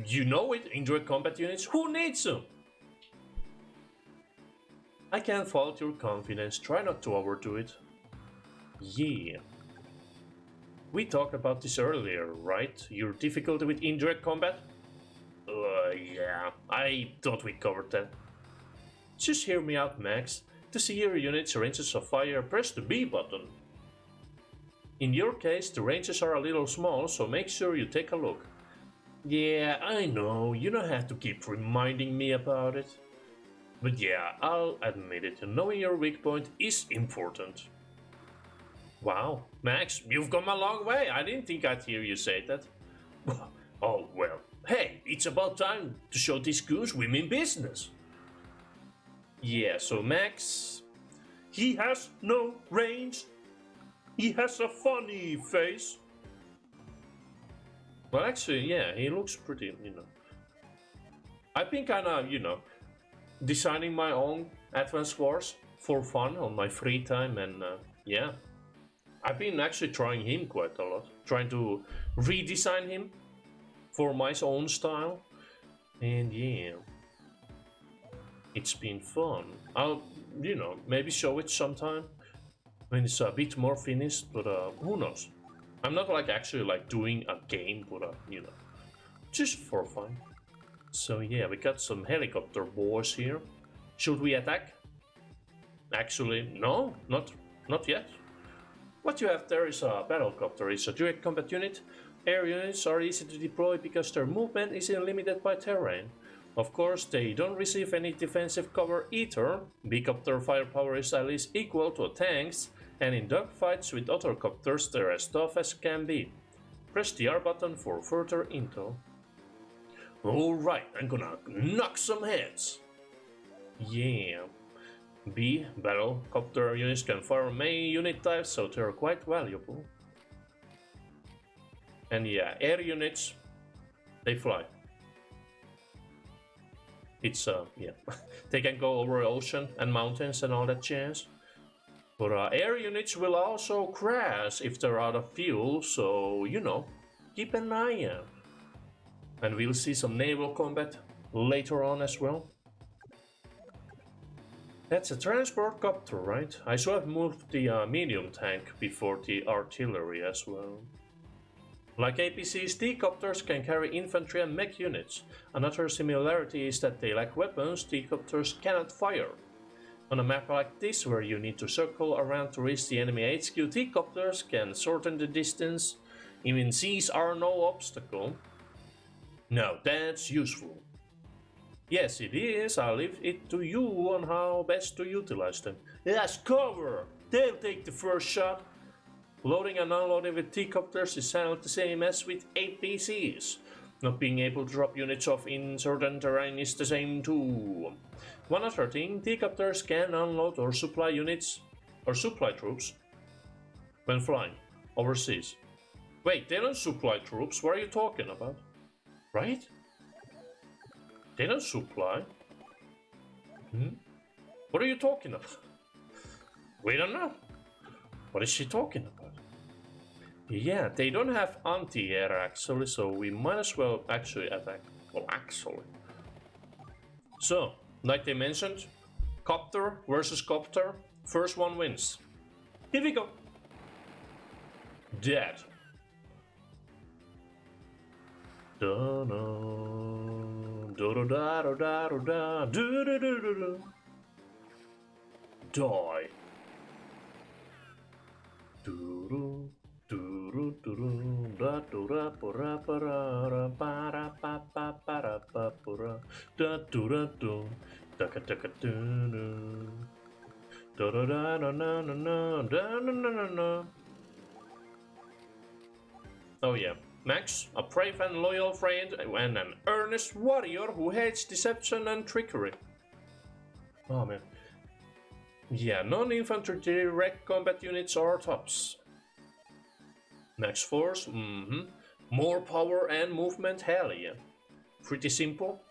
S1: You know it, indirect combat units, who needs them? I can't fault your confidence, try not to overdo it. Yeah. We talked about this earlier, right? Your difficulty with indirect combat? Yeah, I thought we covered that. Just hear me out, Max. To see your unit's ranges of fire, press the B button. In your case, the ranges are a little small, so make sure you take a look. Yeah, I know, you don't have to keep reminding me about it. But yeah, I'll admit it, knowing your weak point is important. Wow, Max, you've come a long way. I didn't think I'd hear you say that. Oh well, hey, it's about time to show these goons we mean business. Yeah, so Max, he has no range. He has a funny face. Well, actually, yeah, he looks pretty, I've been kinda, designing my own advanced wars for fun on my free time, and yeah. I've been actually trying him quite a lot, trying to redesign him for my own style, and yeah, it's been fun. I'll, maybe show it sometime when it's a bit more finished, but who knows? I'm not actually doing a game, but just for fun. So yeah, we got some helicopter boys here. Should we attack? Actually, no, not yet. What you have there is a battlecopter. It's a direct combat unit. Air units are easy to deploy because their movement isn't limited by terrain. Of course, they don't receive any defensive cover either. B-copter firepower is at least equal to a tank's, and in dogfights with other copters they're as tough as can be. Press the R button for further intel. Alright, I'm gonna knock some heads. Yeah. B, battlecopter units can fire main unit types, so they're quite valuable. And yeah, air units, they fly. It's, yeah, they can go over ocean and mountains and all that jazz. But air units will also crash if they're out of fuel, so, keep an eye out. And we'll see some naval combat later on as well. That's a transport copter, right? I should have moved the medium tank before the artillery as well. Like APCs, T-copters can carry infantry and mech units. Another similarity is that they lack weapons, T-copters cannot fire. On a map like this, where you need to circle around to reach the enemy HQ, T-copters can shorten the distance. Even seas are no obstacle. Now that's useful. Yes, it is. I'll leave it to you on how best to utilize them. Yes, cover! They'll take the first shot. Loading and unloading with T-copters is handled the same as with APCs. Not being able to drop units off in certain terrain is the same too. One other thing, T-copters can unload or supply units or supply troops when flying overseas. Wait, they don't supply troops? What are you talking about? Right? They don't supply. What are you talking about? We don't know. What is she talking about? Yeah, they don't have anti-air actually, so we might as well actually attack. Well, actually. So, like they mentioned, copter versus copter, first one wins. Here we go. Dead. Die. Oh yeah, Max, a brave and loyal friend and an earnest warrior who hates deception and trickery. Oh man. Yeah, non-infantry direct combat units are tops. Max force, more power and movement, hell yeah. Pretty simple,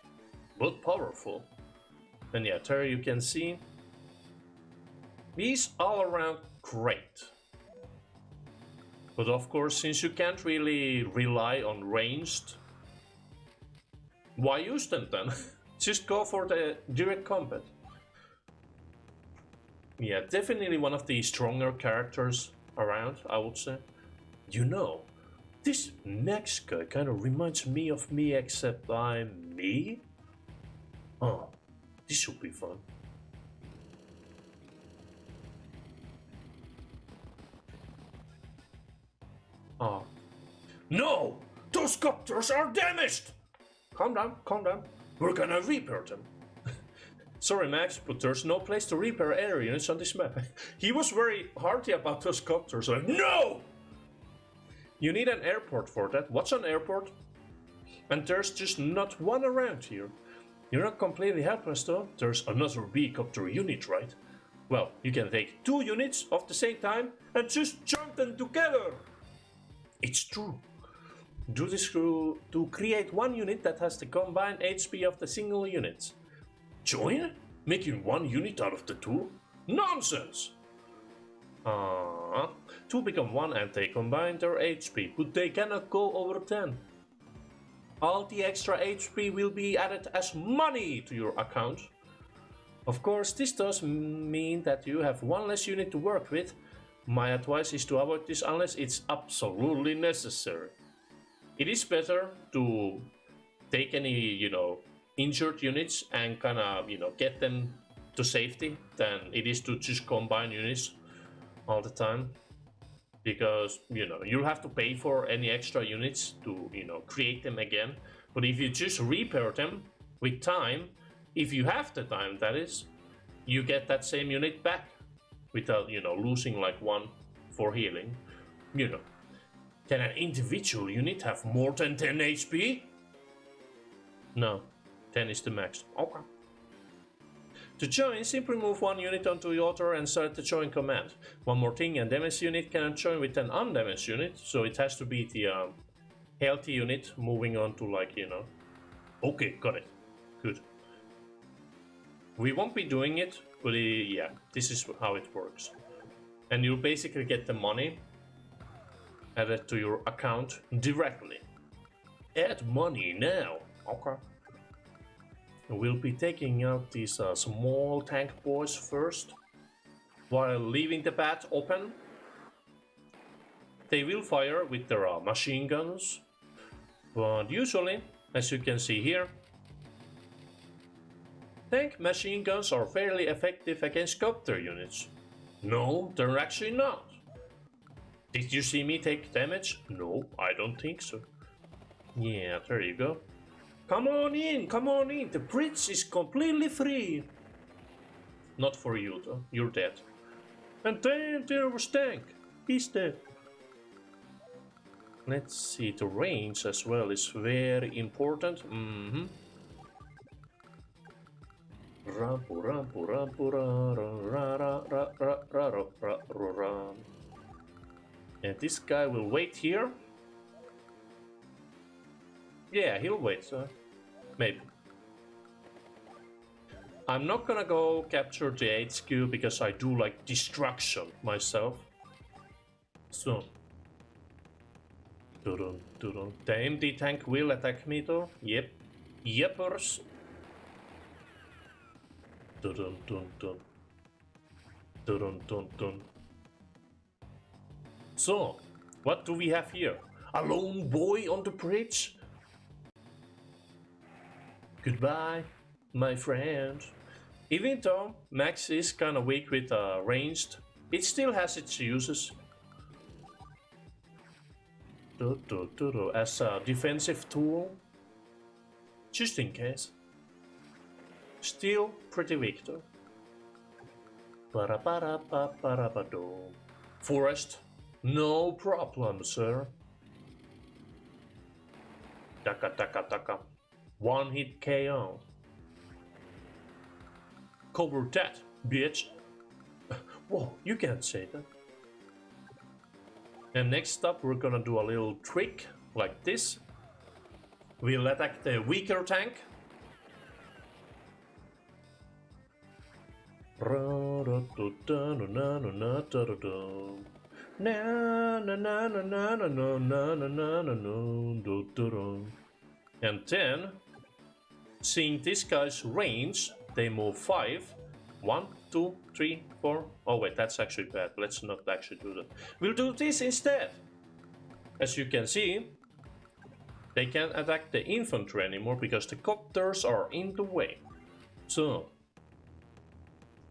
S1: but powerful. And yeah, there you can see he's all around great. But of course, since you can't really rely on ranged, why use them then? Just go for the direct combat. Yeah, definitely one of the stronger characters around, I would say. You know, this next guy kind of reminds me of me, except I'm me? Oh, this should be fun. Oh. No! Those copters are damaged! Calm down, calm down. We're gonna repair them. Sorry, Max, but there's no place to repair air units on this map. He was very hearty about those copters. Like, no! You need an airport for that. What's an airport? And there's just not one around here. You're not completely helpless though. There's another B-copter unit, right? Well, you can take 2 units of the same time and just jump them together. It's true. Do this to create 1 unit that has the combined HP of the single units. Join? Making 1 unit out of the 2? Nonsense! 2 become 1 and they combine their HP, but they cannot go over 10. All the extra HP will be added as money to your account. Of course, this does mean that you have 1 less unit to work with. My advice is to avoid this unless it's absolutely necessary. It is better to take any, injured units and kinda, get them to safety than it is to just combine units all the time. Because, you'll have to pay for any extra units to, create them again. But if you just repair them with time, if you have the time, that is, you get that same unit back without, losing like 1 for healing. Can an individual unit have more than 10 HP? No, 10 is the max. Okay. To join, simply move 1 unit onto the other and start the join command. One more thing, a damaged unit cannot join with an undamaged unit, so it has to be the healthy unit moving on to Okay, got it. Good. We won't be doing it, but yeah, this is how it works. And you'll basically get the money added to your account directly. Add money now. Okay. We'll be taking out these small tank boys first, while leaving the path open. They will fire with their machine guns, but usually, as you can see here, tank machine guns are fairly effective against copter units. No, they're actually not. Did you see me take damage? No, I don't think so. Yeah, there you go. Come on in, the bridge is completely free. Not for you though, you're dead. And then there was Tank, he's dead. Let's see, the range as well is very important. And this guy will wait here. Yeah, he'll wait, maybe. I'm not gonna go capture the HQ because I do like destruction myself. So. The empty tank will attack me though. Yep. Yepers. So, what do we have here? A lone boy on the bridge? Goodbye, my friend. Even though Max is kinda weak with ranged, it still has its uses. As a defensive tool, just in case. Still pretty weak though. Forest, no problem, sir. Taka. 1 hit KO. Cover that, bitch. Whoa, you can't say that. And next up, we're gonna do a little trick like this. We'll attack the weaker tank. And then, seeing this guy's range, they move 5. 1, 2, 3, 4. Oh wait, that's actually bad. Let's not actually do that. We'll do this instead. As you can see, they can't attack the infantry anymore because the copters are in the way. So,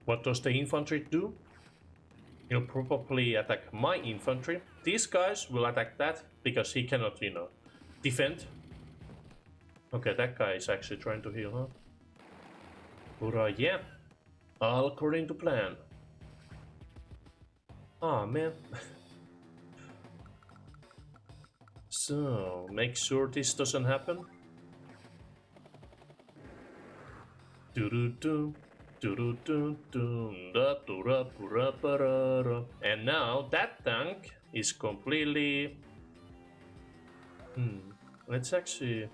S1: what does the infantry do? He'll probably attack my infantry. These guys will attack that because he cannot, you know, defend. Okay, that guy is actually trying to heal, huh? But yeah, all according to plan. Ah, man. So, make sure this doesn't happen. And now that tank is completely... let's actually...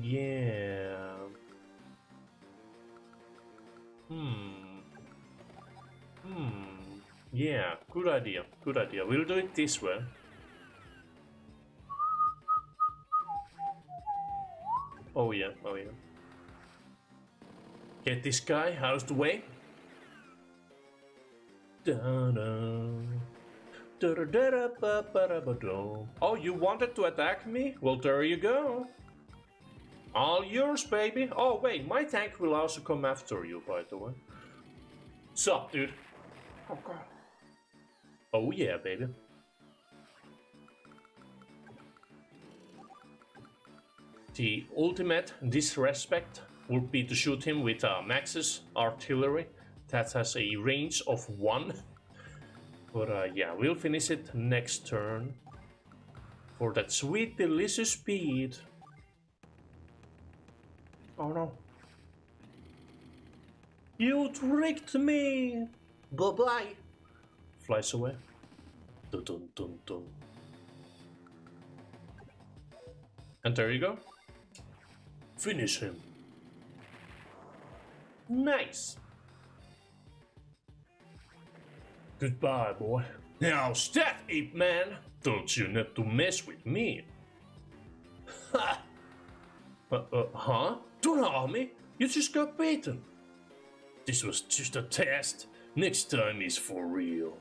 S1: Yeah... Yeah, good idea, good idea. We'll do it this way. Oh yeah, oh yeah. Get this guy out of the way. Oh, you wanted to attack me? Well, there you go. All yours, baby. Oh, wait, my tank will also come after you, by the way. Sup, dude? Oh, God. Oh, yeah, baby. The ultimate disrespect would be to shoot him with Max's artillery that has a range of 1. But yeah, we'll finish it next turn. For that sweet, delicious speed. Oh no. You tricked me! Bye-bye! Flies away. Dun dun dun dun. And there you go. Finish him. Nice! Goodbye, boy. How's that, ape man? Don't you need to mess with me? Ha! Huh? Don't harm me. You just got beaten. This was just a test. Next time is for real.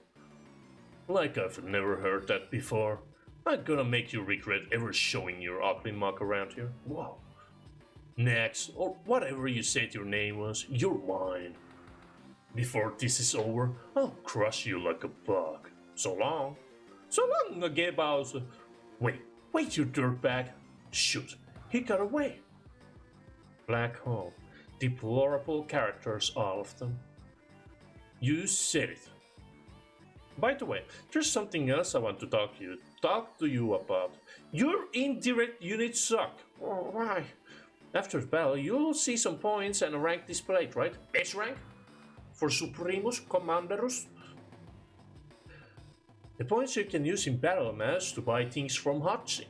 S1: Like I've never heard that before. I'm gonna make you regret ever showing your ugly mug around here. Whoa. Next, or whatever you said your name was, you're mine. Before this is over, I'll crush you like a bug. So long. So long, Gay Bowser. Wait, you dirtbag. Shoot, he got away. Black hole. Deplorable characters, all of them. You said it. By the way, there's something else I want to talk to you about. Your indirect units suck. Oh, why? After the battle, you'll see some points and a rank displayed, right? S rank? For Supremus Commanderus? The points you can use in battle mass to buy things from Hachi.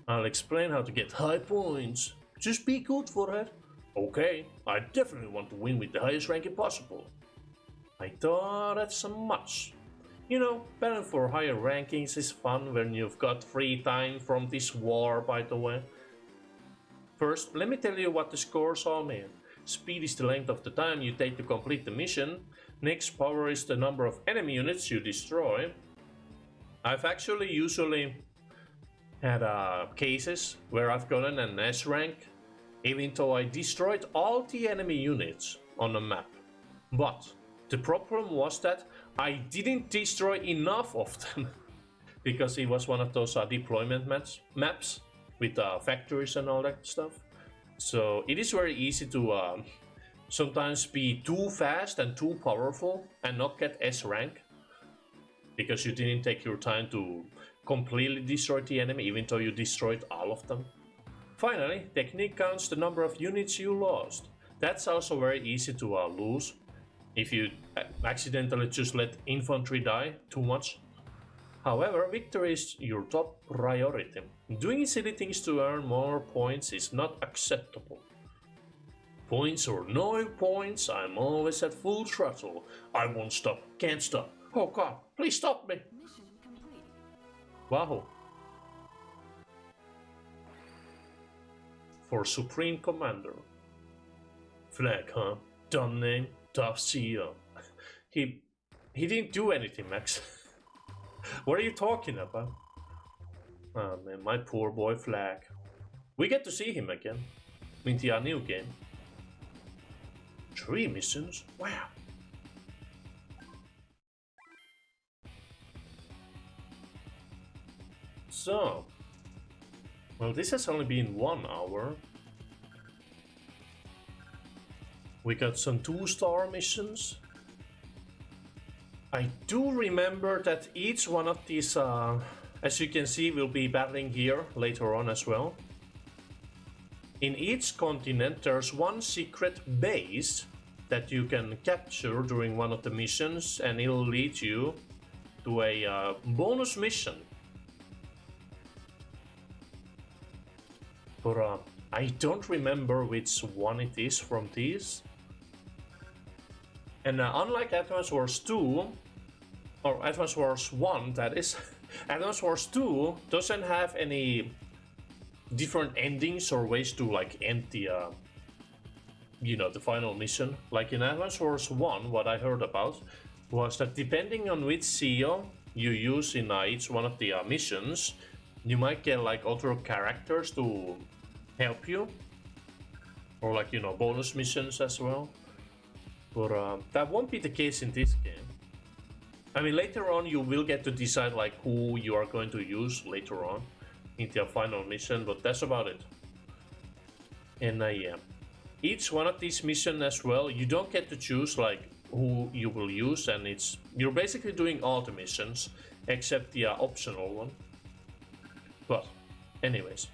S1: I'll explain how to get high points. Just be good for it. Okay, I definitely want to win with the highest ranking possible. I thought that's a much. You know, battling for higher rankings is fun when you've got free time from this war, by the way. First, let me tell you what the scores all mean. Speed is the length of the time you take to complete the mission. Next, power is the number of enemy units you destroy. I've actually usually had cases where I've gotten an S rank, even though I destroyed all the enemy units on the map. But the problem was that I didn't destroy enough of them because it was one of those deployment maps with factories and all that stuff. So it is very easy to sometimes be too fast and too powerful and not get S rank because you didn't take your time to completely destroy the enemy even though you destroyed all of them. Finally, technique counts the number of units you lost. That's also very easy to lose if you accidentally just let infantry die too much. However, victory is your top priority. Doing silly things to earn more points is not acceptable. Points or no points, I'm always at full throttle. I won't stop, can't stop. Oh god, please stop me!
S2: Mission complete.
S1: Wow. For Supreme Commander. Flag, huh? Dumb name, top CEO. He didn't do anything, Max. What are you talking about? Oh man, my poor boy Flag. We get to see him again in the new game. 3 missions? Wow. So, well, this has only been 1 hour. We got some 2-star missions. I do remember that each one of these, as you can see, will be battling here later on as well. In each continent, there's one secret base that you can capture during one of the missions, and it'll lead you to a bonus mission. But I don't remember which one it is from these. And unlike Advance Wars 2, or Advance Wars 1 that is, Advance Wars 2 doesn't have any different endings or ways to like end the, you know, the final mission. Like in Advance Wars 1, what I heard about was that depending on which CEO you use in each one of the missions, you might get like other characters to help you, or like, you know, bonus missions as well. But that won't be the case in this game. I mean, later on you will get to decide like who you are going to use later on in the final mission, but that's about it. And yeah, each one of these missions as well, you don't get to choose like who you will use, and you're basically doing all the missions except the optional one. But anyways,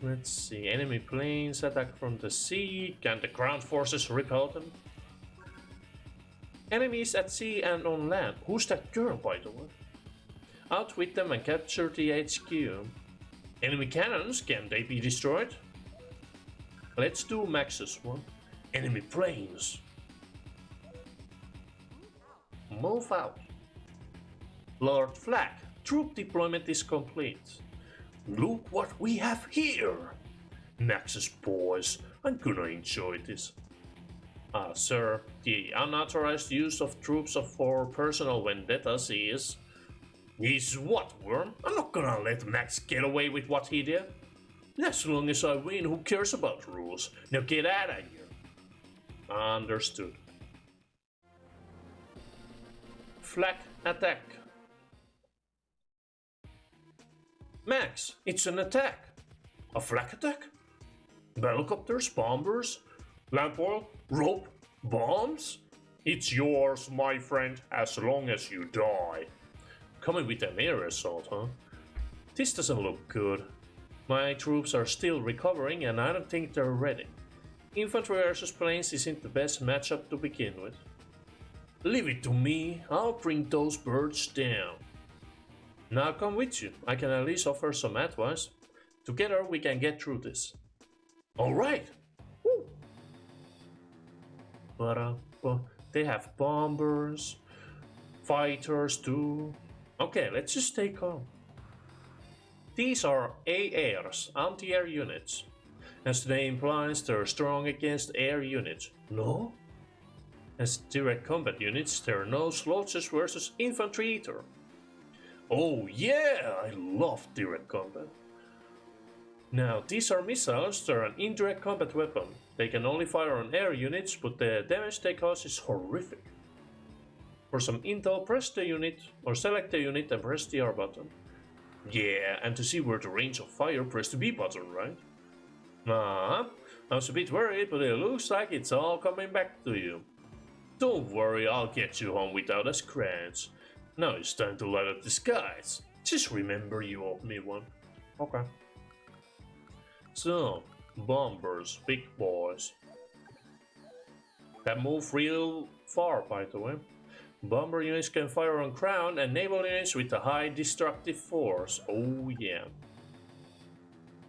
S1: let's see. Enemy planes attack from the sea. Can the ground forces repel them? Enemies at sea and on land. Who's that girl, by the way? Outwit them and capture the HQ. Enemy cannons, can they be destroyed? Let's do Max's one. Enemy planes. Move out. Lord Flag, troop deployment is complete. Look what we have here! Max's boys, I'm gonna enjoy this. Sir, the unauthorized use of troops for personal vendettas is... Is what, Worm? I'm not gonna let Max get away with what he did. As long as I win, who cares about rules? Now get out of here. Understood. Flag attack. Max, it's an attack. A flag attack? Helicopters, bombers, lamp oil, rope, bombs? It's yours, my friend, as long as you die. Coming with an air assault, huh? This doesn't look good. My troops are still recovering and I don't think they're ready. Infantry versus planes isn't the best matchup to begin with. Leave it to me, I'll bring those birds down. Now I'll come with you, I can at least offer some advice. Together we can get through this. Alright! But they have bombers, fighters too. Okay, let's just stay calm. These are AARs, anti-air units. As the name implies, they're strong against air units. No? As direct combat units, they're no slouches versus infantry either. Oh yeah, I love direct combat. Now, these are missiles, they're an indirect combat weapon. They can only fire on air units, but the damage they cause is horrific. For some intel, press the unit, or select the unit and press the R button. Yeah, and to see where the range of fire, press the B button, right? I was a bit worried, but it looks like it's all coming back to you. Don't worry, I'll get you home without a scratch. Now it's time to light up the skies. Just remember you owe me one. Okay. So, bombers, big boys. That move real far, by the way. Bomber units can fire on ground and naval units with a high destructive force. Oh yeah.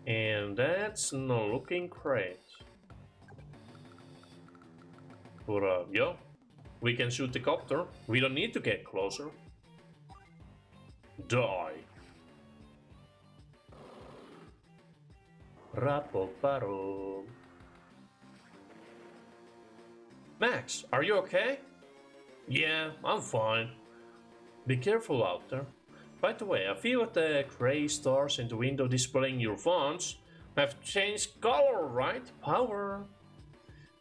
S1: And that's not looking great. But yo, we can shoot the copter. We don't need to get closer. Die. Rapoparo. Max, are you okay? Yeah, I'm fine. Be careful out there. By the way, a few of the gray stars in the window displaying your fonts have changed color, right? Power.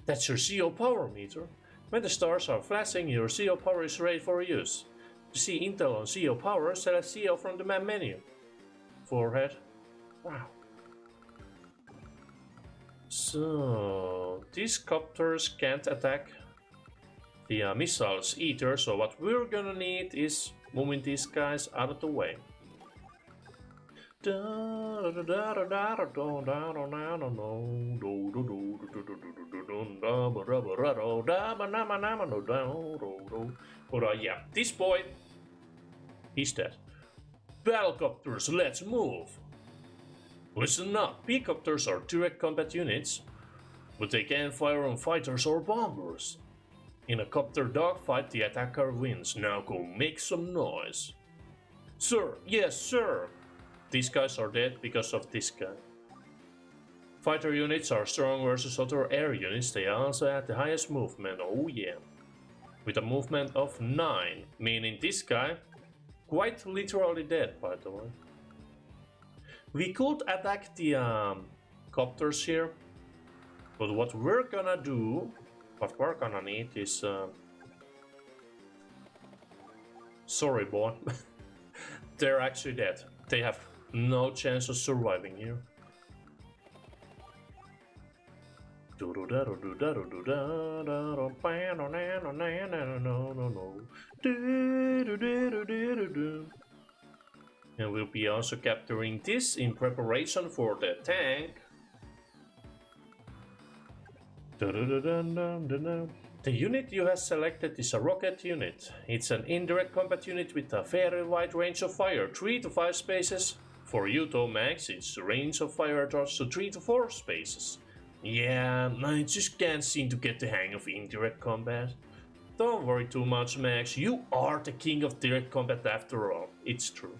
S1: That's your CO power meter. When the stars are flashing, your CO power is ready for use. To see intel on CO power, select CO from the map menu. Forehead. Wow. So, these copters can't attack the missiles either, so what we're gonna need is moving these guys out of the way. But yeah, this boy, he's dead. Battlecopters, let's move! Listen up, P-copters are direct combat units, but they can't fire on fighters or bombers. In a copter dogfight, the attacker wins. Now go make some noise. Sir, yes sir! These guys are dead because of this guy. Fighter units are strong versus other air units. They also have the highest movement, oh yeah. With a movement of 9, meaning this guy quite literally dead, by the way. We could attack the copters here, but what we're gonna need is... sorry boy, they're actually dead. They have no chance of surviving here. And we'll be also capturing this in preparation for the tank. The unit you have selected is a rocket unit. It's an indirect combat unit with a very wide range of fire, 3 to 5 spaces. For you though, Max, its range of fire drops to 3 to 4 spaces. Yeah, I just can't seem to get the hang of indirect combat. Don't worry too much, Max, you are the king of direct combat after all, it's true.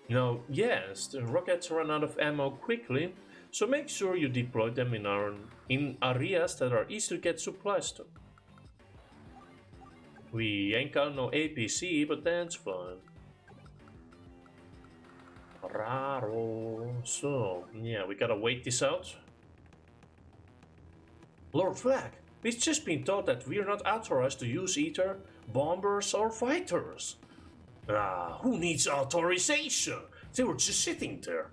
S1: Now, yes, the rockets run out of ammo quickly, so make sure you deploy them in areas that are easy to get supplies to. We ain't got no APC, but that's fine. Raro. So, yeah, we gotta wait this out. Lord Flag, we've just been told that we're not authorized to use either bombers or fighters. Who needs authorization? They were just sitting there.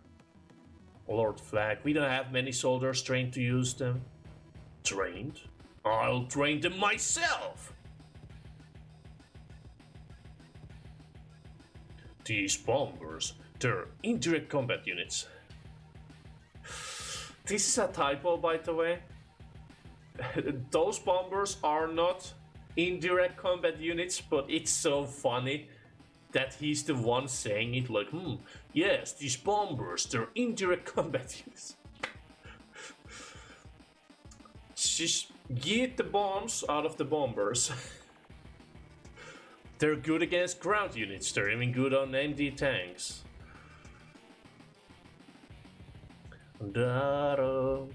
S1: Lord Flag, we don't have many soldiers trained to use them. Trained? I'll train them myself! These bombers, they're indirect combat units. This is a typo, by the way. Those bombers are not indirect combat units, but it's so funny that he's the one saying it like, yes, these bombers, they're indirect combat units. Just yeet the bombs out of the bombers. They're good against ground units, they're even good on MD tanks. But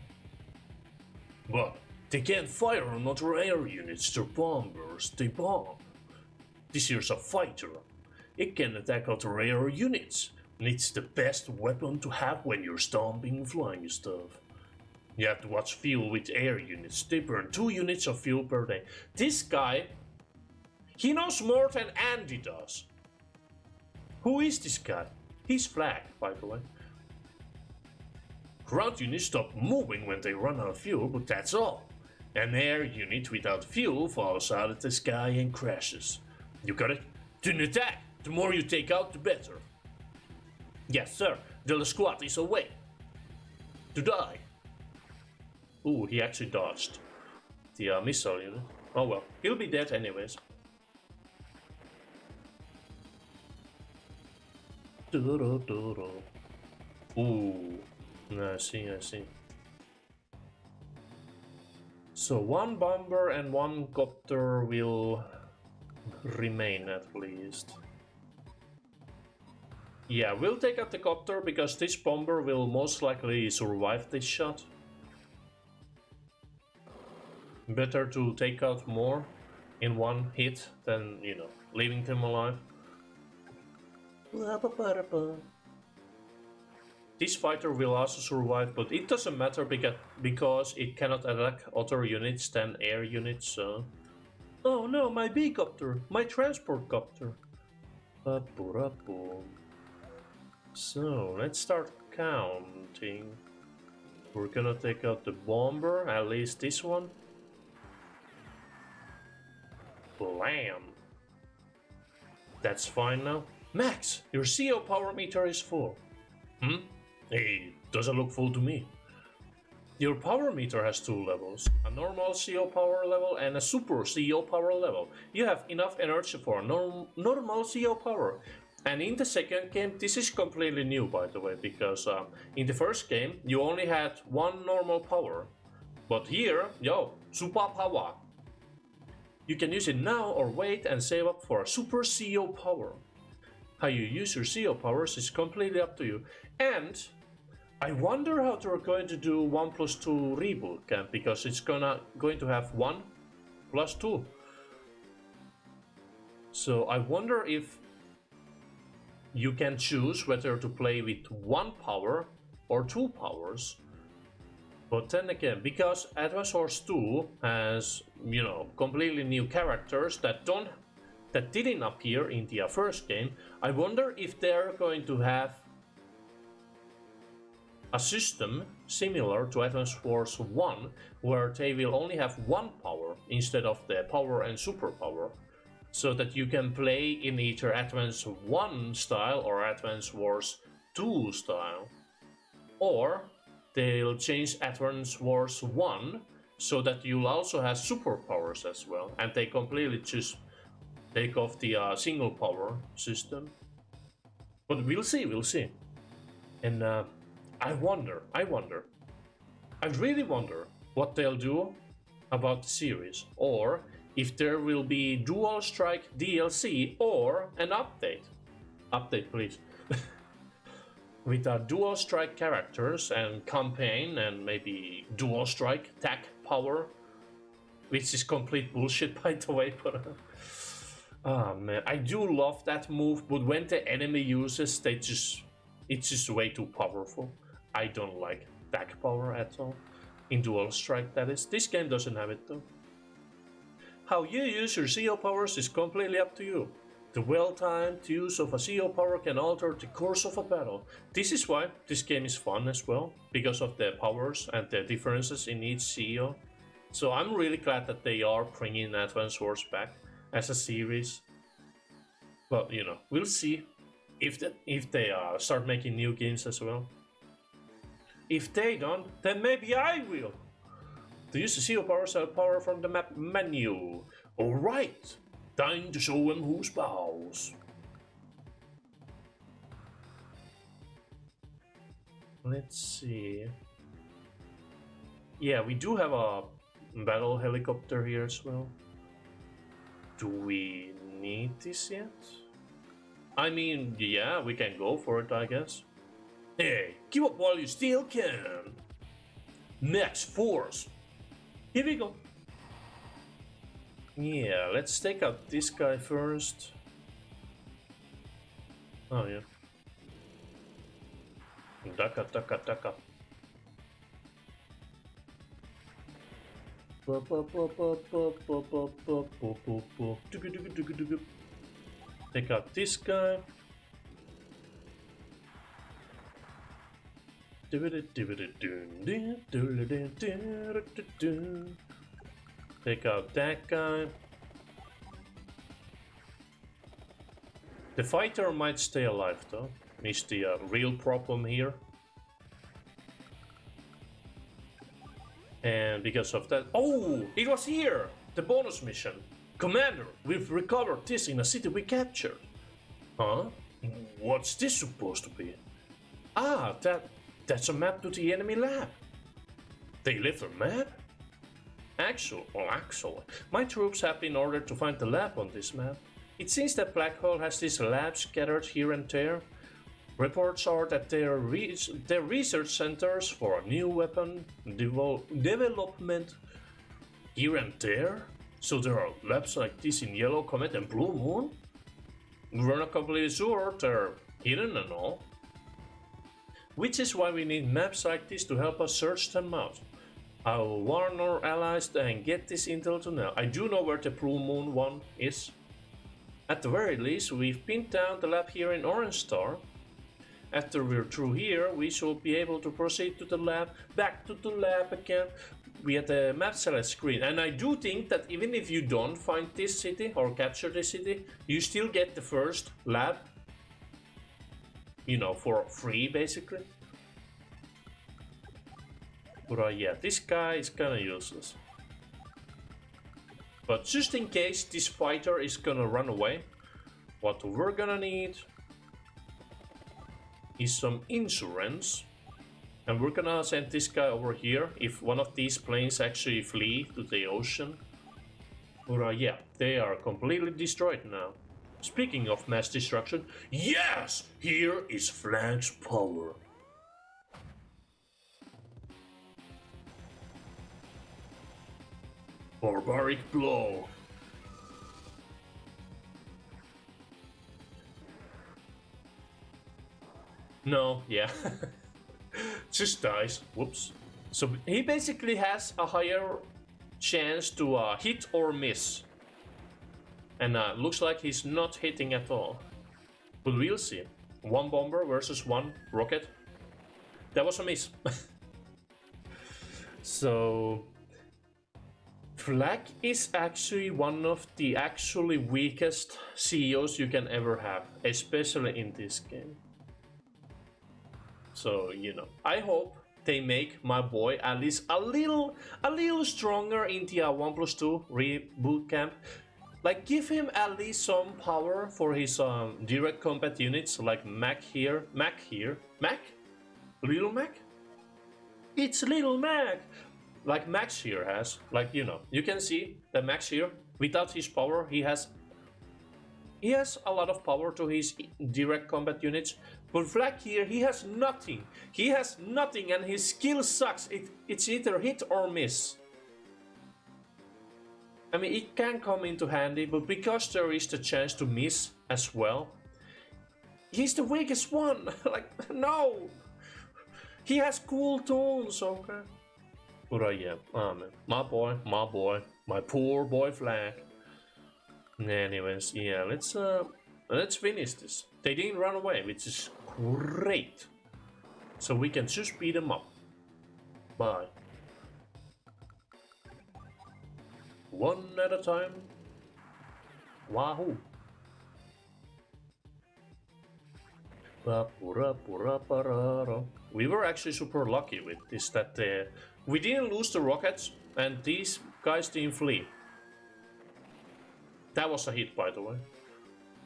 S1: they can't fire on other air units, they're bombers, they bomb. This here's a fighter. It can attack other air units, and it's the best weapon to have when you're stomping flying stuff. You have to watch fuel with air units, they burn 2 units of fuel per day. This guy, he knows more than Andy does. Who is this guy? He's Flag, by the way. Ground units stop moving when they run out of fuel, but that's all. An air unit without fuel falls out of the sky and crashes. You got it? Then attack! The more you take out, the better. Yes, sir. The squad is away. To die. Ooh, he actually dodged the missile unit. Oh well, he'll be dead anyways. Ooh, I see, I see. So one bomber and one copter will remain at least. Yeah, we'll take out the copter because this bomber will most likely survive this shot. Better to take out more in one hit than, you know, leaving them alive. This fighter will also survive, but it doesn't matter because it cannot attack other units than air units, so... Oh no, my B-copter! My transport copter! So, let's start counting. We're gonna take out the bomber, at least this one. Blam! That's fine now. Max, your CO power meter is full. Hey, doesn't look full to me. Your power meter has 2 levels, a normal CO power level and a super CO power level. You have enough energy for a normal CO power. And in the second game, this is completely new, by the way, because in the first game, you only had 1 normal power. But here, yo, super power. You can use it now or wait and save up for a super CO power. How you use your CO powers is completely up to you. And I wonder how they're going to do 1+2 Reboot Camp, because it's going to have 1+2. So I wonder if you can choose whether to play with 1 power or 2 powers. But then again, because Advance Wars 2 has, you know, completely new characters that didn't appear in the first game, I wonder if they're going to have a system similar to Advance Wars 1, where they will only have 1 power instead of the power and superpower, so that you can play in either Advance 1 style or Advance Wars 2 style. Or they'll change Advance Wars 1 so that you'll also have superpowers as well, and they completely just take off the single power system. But we'll see. And I really wonder what they'll do about the series, or if there will be Dual Strike DLC or an update. Update, please. With Dual Strike characters and campaign and maybe Dual Strike tech power, which is complete bullshit, by the way, but oh man, I do love that move, but when the enemy uses, it's just way too powerful. I don't like tech power at all. In Dual Strike, that is. This game doesn't have it though. How you use your CO powers is completely up to you. The well-timed use of a CO power can alter the course of a battle. This is why this game is fun as well, because of the powers and the differences in each CO. So I'm really glad that they are bringing Advance Wars back as a series. But you know, we'll see if they start making new games as well. If they don't, then maybe I will. To use the CO powers, I'll power from the map menu. Alright, time to show them who's boss. Let's see. Yeah, we do have a battle helicopter here as well. Do we need this yet? I mean, yeah, we can go for it, I guess. Hey, give up while you still can. Max force. Here we go. Yeah, let's take out this guy first. Oh yeah. Daka. Take out this guy. Take out that guy. The fighter might stay alive though, is the real problem here. And because of that... Oh! It was here! The bonus mission! Commander, we've recovered this in a city we captured. Huh? What's this supposed to be? Ah, that's a map to the enemy lab. They left a map? Actually, my troops have been ordered to find the lab on this map. It seems that Black Hole has these labs scattered here and there. Reports are that they are research centers for a new weapon development here and there. So there are labs like this in Yellow Comet and Blue Moon? We're not completely sure they're hidden and all. Which is why we need maps like this to help us search them out. I'll warn our allies and get this intel to know. I do know where the Blue Moon one is. At the very least, we've pinned down the lab here in Orange Star. After we're through here, we should be able to proceed to the lab, back to the lab again. We had the map select screen, and I do think that even if you don't find this city or capture this city, you still get the first lab, you know, for free basically. But yeah, this guy is kinda useless. But just in case this fighter is gonna run away, what we're gonna need is some insurance. And we're gonna send this guy over here if one of these planes actually flee to the ocean. But yeah, they are completely destroyed now. Speaking of mass destruction, yes! Here is Flag's power. Barbaric blow. No, yeah. Just dies. Whoops. So he basically has a higher chance to hit or miss. And looks like he's not hitting at all. But we'll see. One bomber versus one rocket. That was a miss. So Flag is actually one of the actually weakest CEOs you can ever have, especially in this game. So, you know, I hope they make my boy at least a little stronger in the 1+2 Reboot Camp. Like, give him at least some power for his direct combat units, like Mac? Little Mac? It's Little Mac! Like Max here has, like, you know, you can see that Max here, without his power, he has a lot of power to his direct combat units, but Flag here, he has nothing. He has nothing and his skill sucks. It's either hit or miss. I mean, it can come into handy, but because there is the chance to miss as well, he's the weakest one. Like, no! He has cool tools, okay? But yeah, man, my boy, my poor boy Flag. Anyways, yeah, let's finish this. They didn't run away, which is great. So we can just beat them up. Bye. One at a time. Wahoo. We were actually super lucky with this, that we didn't lose the rockets and these guys didn't flee. That was a hit, by the way.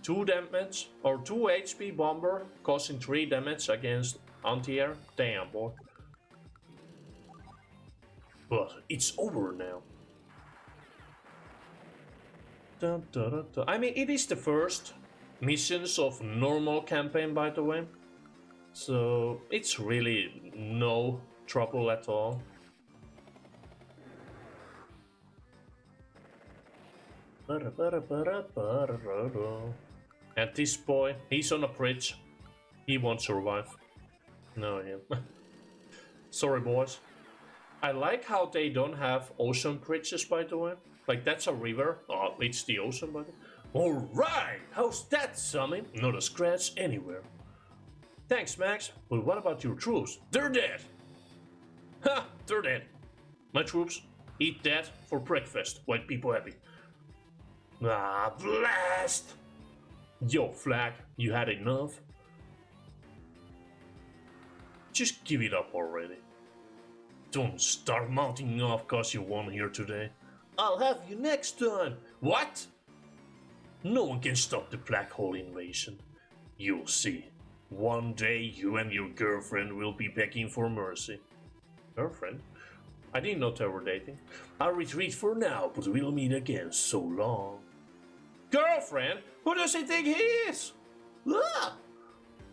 S1: 2 damage, or 2 HP bomber, causing 3 damage against anti-air. Damn, boy. But it's over now. I mean, it is the first missions of normal campaign, by the way. So it's really no trouble at all. And this boy, he's on a bridge. He won't survive. No, yeah. Sorry, boys. I like how they don't have ocean bridges, by the way. Like, that's a river. Oh, it's the ocean, by the way. Alright! How's that, Sammy? Not a scratch anywhere. Thanks, Max. But what about your troops? They're dead! Ha! They're dead. My troops eat that for breakfast. White people happy. Ah, blast! Yo, Flag, you had enough? Just give it up already. Don't start mounting off cause you won here today. I'll have you next time. What? No one can stop the black hole invasion. You'll see. One day you and your girlfriend will be begging for mercy. Girlfriend? I didn't know they were dating. I'll retreat for now, but we'll meet again. So long. Girlfriend? Who does he think he is? Ah!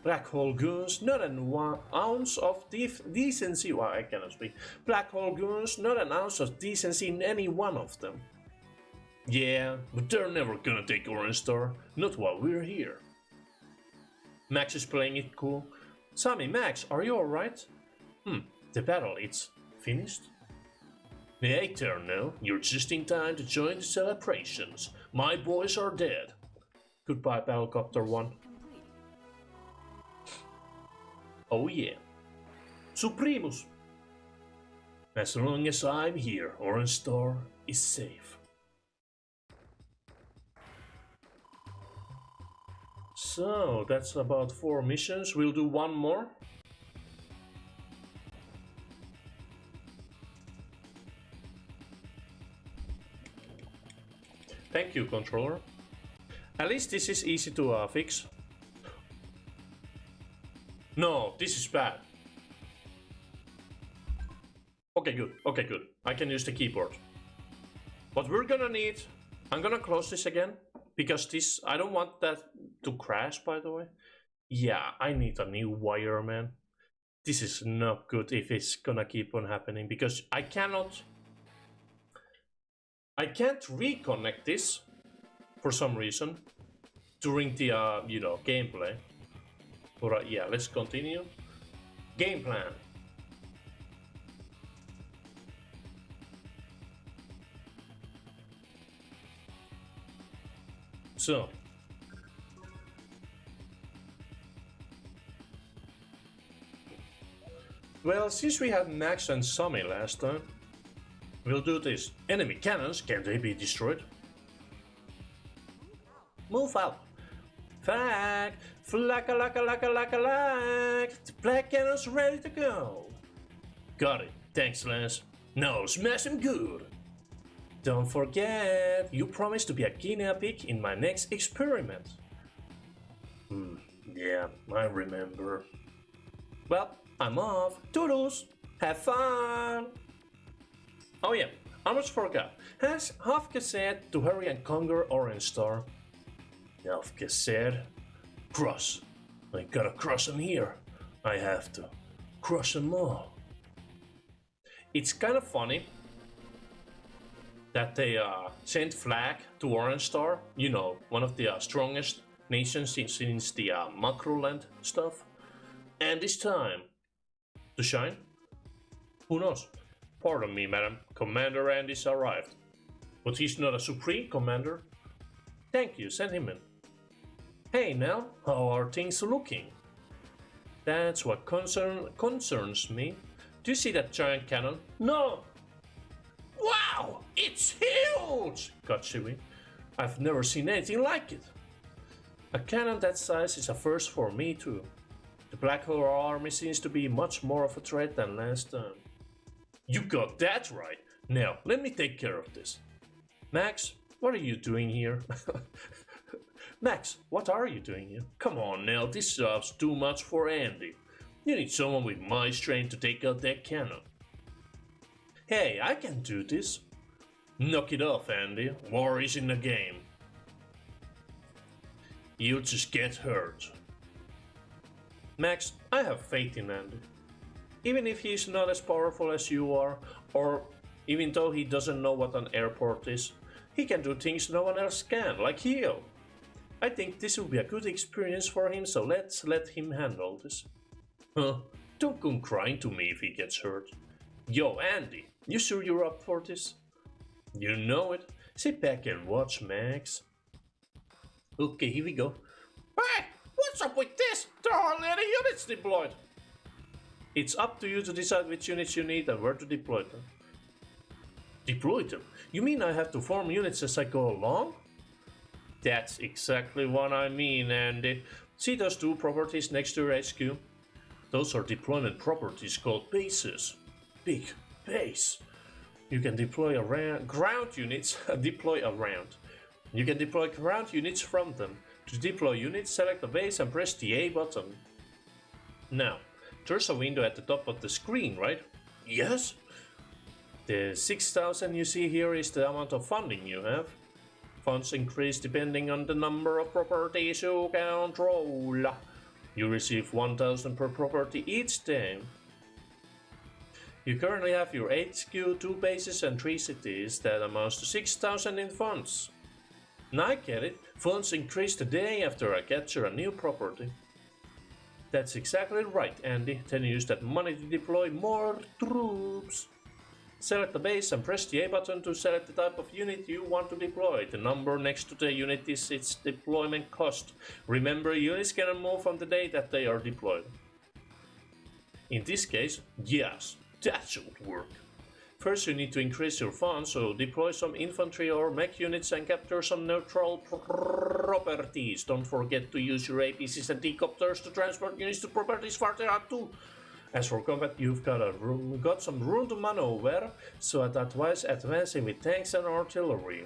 S1: Black hole goons, not an ounce of decency. Well, I cannot speak. Black hole goons, not an ounce of decency in any one of them. Yeah, but they're never gonna take Orange Star. Not while we're here. Max is playing it cool. Sammy, Max, are you alright? The battle, it's finished? Hey, Eternal, you're just in time to join the celebrations. My boys are dead. Goodbye, Battlecopter 1. Oh yeah. Supremus. As long as I'm here, Orange Star is safe. So, that's about 4 missions. We'll do one more. Thank you, controller. At least this is easy to fix. No, this is bad. Okay, good. Okay, good. I can use the keyboard. What we're gonna need... I'm gonna close this again. Because this... I don't want that to crash, by the way. Yeah, I need a new wire, man. This is not good if it's gonna keep on happening. Because I cannot... I can't reconnect this. For some reason. During the, gameplay. Alright, yeah, let's continue. Game plan. So. Well, since we had Max and Sammy last time, we'll do this. Enemy cannons, can they be destroyed? Move out. Flag! Flag! The black cannon's ready to go! Got it. Thanks, Lance. Now smash him good! Don't forget, you promised to be a guinea pig in my next experiment. Yeah, I remember. Well, I'm off. Toodles! Have fun! Oh yeah, I almost forgot. Has Hofke said to hurry and conquer Orange Star? Hofke said, cross. I gotta cross them here. I have to crush them all. It's kind of funny that they sent Flag to Orange Star. You know, one of the strongest nations since the Macroland stuff. And this time, to shine? Who knows? Pardon me, madam. Commander Andy's arrived. But he's not a supreme commander. Thank you, send him in. Hey Nell, how are things looking? That's what concerns me. Do you see that giant cannon? No! Wow! It's huge! Got Chewie. I've never seen anything like it. A cannon that size is a first for me too. The Black Hole army seems to be much more of a threat than last time. You got that right. Now, let me take care of this. Max, what are you doing here? Max, what are you doing here? Come on now, this job's too much for Andy. You need someone with my strength to take out that cannon. Hey, I can do this. Knock it off, Andy. War is in the game. You'll just get hurt. Max, I have faith in Andy. Even if he's not as powerful as you are, or even though he doesn't know what an airport is, he can do things no one else can, like heal. I think this will be a good experience for him, so let's let him handle this. Huh, don't come crying to me if he gets hurt. Yo, Andy, you sure you're up for this? You know it. Sit back and watch, Max. Okay, here we go. Hey, what's up with this? There are already units deployed. It's up to you to decide which units you need and where to deploy them. Deploy them? You mean I have to form units as I go along? That's exactly what I mean, Andy. See those two properties next to your HQ? Those are deployment properties called bases. Big base. You can deploy around ground units. Deploy around. You can deploy ground units from them. To deploy units, select the base and press the A button. Now, there's a window at the top of the screen, right? Yes? The 6,000 you see here is the amount of funding you have. Funds increase depending on the number of properties you control. You receive 1,000 per property each day. You currently have your HQ, 2 bases and 3 cities. That amounts to 6,000 in funds. Now I get it. Funds increase the day after I capture a new property. That's exactly right, Andy. Then use that money to deploy more troops. Select the base and press the A button to select the type of unit you want to deploy. The number next to the unit is its deployment cost. Remember, units cannot move on the day that they are deployed. In this case, yes, that should work. First you need to increase your funds, so deploy some infantry or mech units and capture some neutral properties. Don't forget to use your APCs and decopters to transport units to properties farther out too. As for combat, you've got some room to maneuver, so I'd advise advancing with tanks and artillery.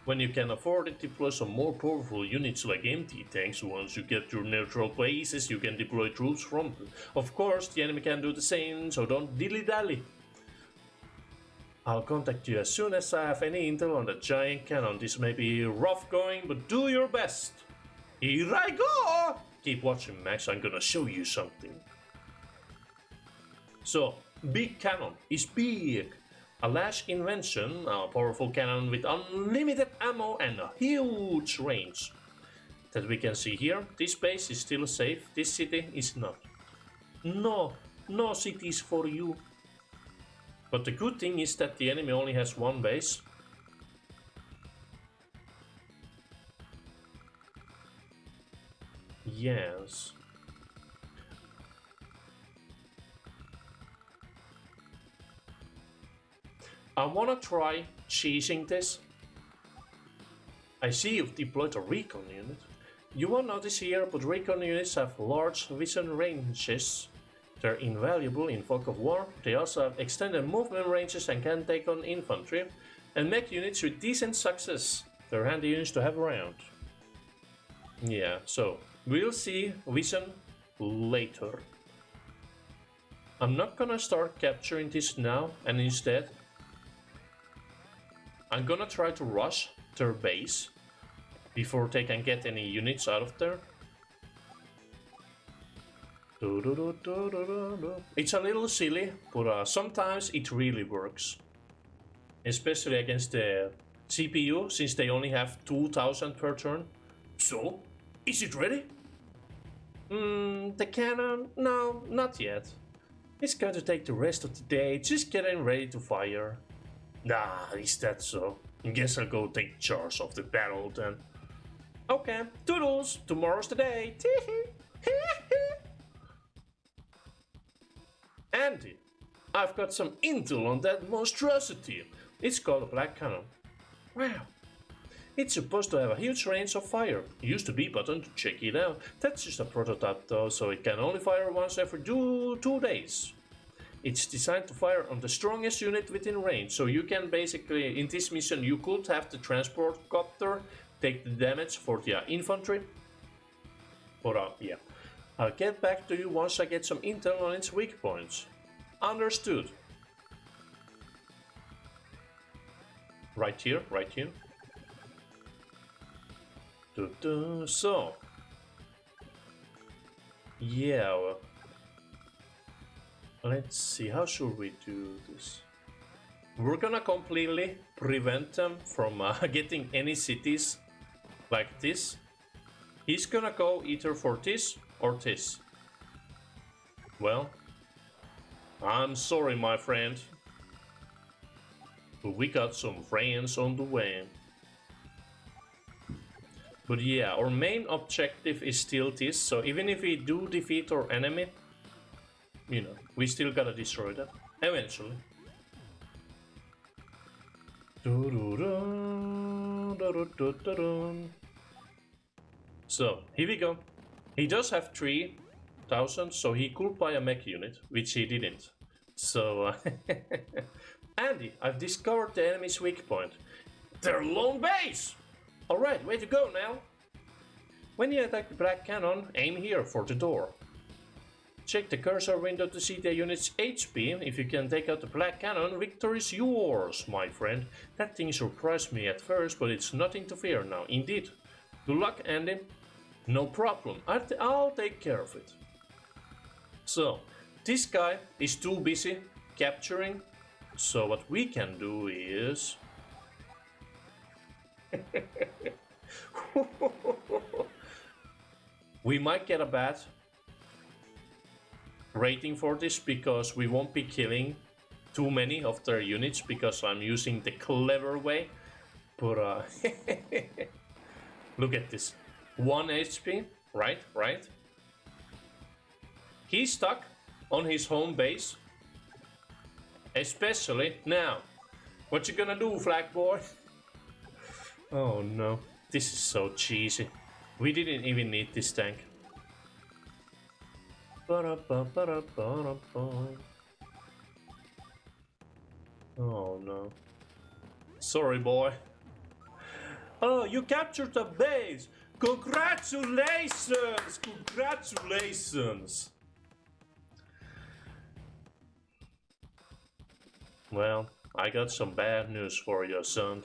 S1: When you can afford it, deploy some more powerful units like empty tanks. Once you get your neutral bases, you can deploy troops from them. Of course, the enemy can do the same, so don't dilly-dally. I'll contact you as soon as I have any intel on the giant cannon. This may be rough going, but do your best. Here I go! Keep watching, Max, I'm gonna show you something. So, big cannon is big. A Lash invention, a powerful cannon with unlimited ammo and a huge range. That we can see here, this base is still safe, this city is not. No cities for you. But the good thing is that the enemy only has one base. Yes. I wanna try cheesing this. I see you've deployed a recon unit. You won't notice here, but recon units have large vision ranges. They're invaluable in fog of war. They also have extended movement ranges and can take on infantry. And mech units with decent success. They're handy units to have around. Yeah, so we'll see vision later. I'm not gonna start capturing this now, and instead I'm gonna try to rush their base before they can get any units out of there. It's a little silly, but sometimes it really works. Especially against the CPU, since they only have 2,000 per turn. So, is it ready? The cannon? No, not yet. It's going to take the rest of the day just getting ready to fire. Nah, is that so? Guess I'll go take charge of the battle then. Okay, toodles, tomorrow's the day. Andy, I've got some intel on that monstrosity. It's called a black cannon. Wow. It's supposed to have a huge range of fire. Use the B button to check it out. That's just a prototype though, so it can only fire once every 2 days. It's designed to fire on the strongest unit within range, so you can basically, in this mission, you could have the transport copter take the damage for the infantry. But yeah, I'll get back to you once I get some intel on its weak points. Understood. Right here, right here. So, yeah, well, let's see, how should we do this? We're gonna completely prevent them from getting any cities like this. He's gonna go either for this or this. Well, I'm sorry, my friend, but we got some friends on the way. But yeah, our main objective is still this, so even if we do defeat our enemy, you know, we still gotta destroy them, eventually. So, here we go. He does have 3,000, so he could buy a mech unit, which he didn't. So, Andy, I've discovered the enemy's weak point. Their lone base! Alright, way to go now! When you attack the black cannon, aim here for the door. Check the cursor window to see the unit's HP. If you can take out the black cannon, victory is yours, my friend. That thing surprised me at first, but it's nothing to fear now. Indeed. Good luck, Andy. No problem. I'll take care of it. So, this guy is too busy capturing. So what we can do is... we might get a bad rating for this because we won't be killing too many of their units because I'm using the clever way. But look at this. 1 HP, right? He's stuck on his home base. Especially now. What you gonna do, flag boy? Oh no, this is so cheesy. We didn't even need this tank. Oh no. Sorry, boy. Oh, you captured the base! Congratulations! Congratulations! Well, I got some bad news for you, son.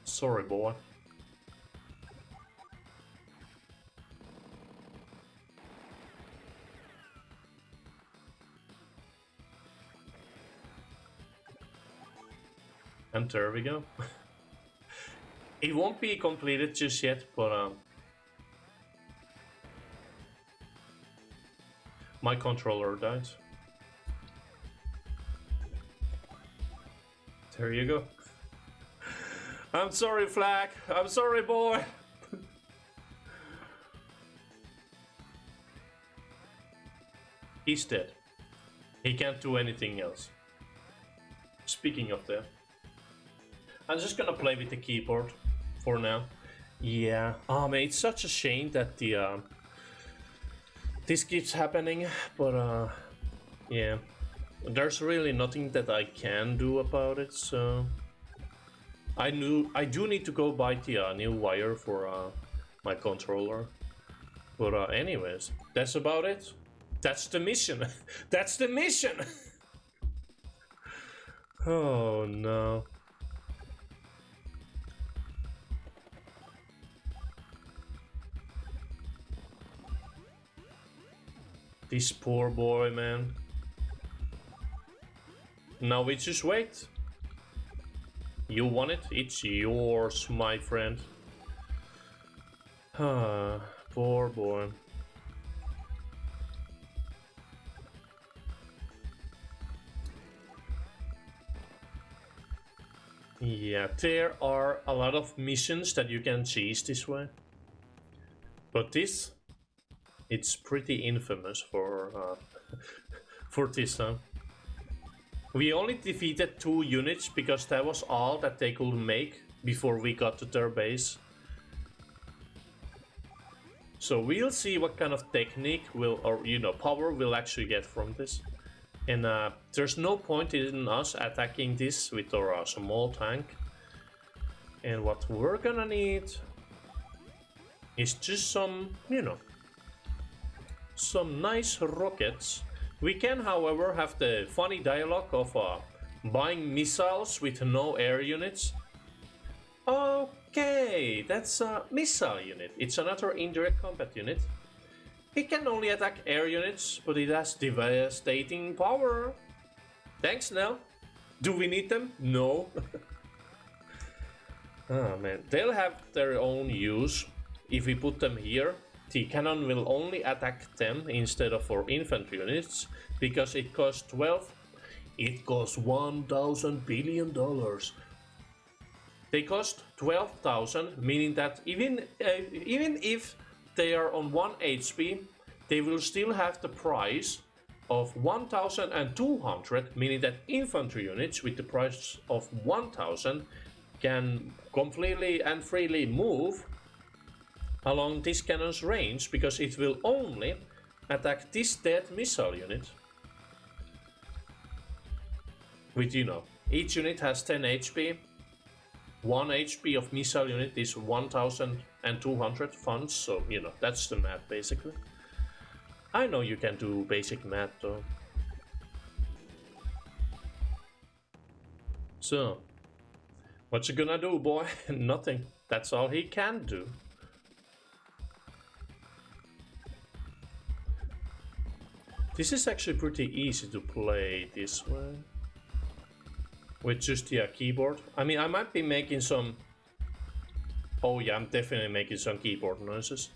S1: Sorry, boy. And there we go. It won't be completed just yet, but my controller died. There you go. I'm sorry, Flag. I'm sorry, boy. He's dead. He can't do anything else. Speaking of that, I'm just gonna play with the keyboard for now. Yeah. Man, it's such a shame that the this keeps happening, but yeah, there's really nothing that I can do about it. So I do need to go buy the new wire for my controller. But anyways, that's about it. That's the mission. That's the mission. Oh no. This poor boy, man. Now we just wait. You want it? It's yours, my friend. Ah, poor boy. Yeah, there are a lot of missions that you can chase this way. But this, it's pretty infamous for for this, huh? We only defeated 2 units because that was all that they could make before we got to their base. So we'll see what kind of technique will, or power we'll actually get from this. And there's no point in us attacking this with our small tank. And what we're gonna need is just some, some nice rockets. We can, however, have the funny dialogue of buying missiles with no air units. Okay, that's a missile unit. It's another indirect combat unit. It can only attack air units, but it has devastating power. Thanks, Nell. Do we need them? No. Oh man, they'll have their own use. If we put them here, the cannon will only attack them instead of for infantry units, because it costs 12. It costs $1,000 billion. They cost 12,000, meaning that even if they are on 1 HP, they will still have the price of 1,200, meaning that infantry units with the price of 1,000 can completely and freely move along this cannon's range, because it will only attack this dead missile unit. with, you know, each unit has 10 HP. 1 HP of missile unit is 1200 funds, so, you know, that's the math basically. I know you can do basic math though. So, what you gonna do, boy? Nothing. That's all he can do. This is actually pretty easy to play this way. With just the keyboard. I mean, I might be making some... Oh yeah, I'm definitely making some keyboard noises.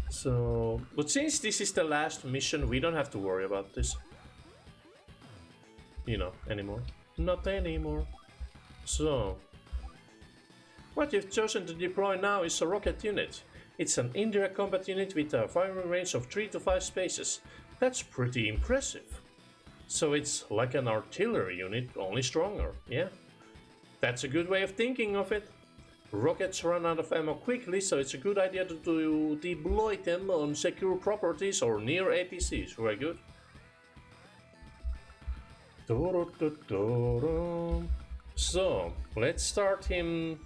S1: So... But since this is the last mission, we don't have to worry about this. You know, anymore. Not anymore. So... What you've chosen to deploy now is a rocket unit. It's an indirect combat unit with a firing range of 3 to 5 spaces. That's pretty impressive. So it's like an artillery unit, only stronger, yeah? That's a good way of thinking of it. Rockets run out of ammo quickly, so it's a good idea to deploy them on secure properties or near APCs. Very good. So, let's start him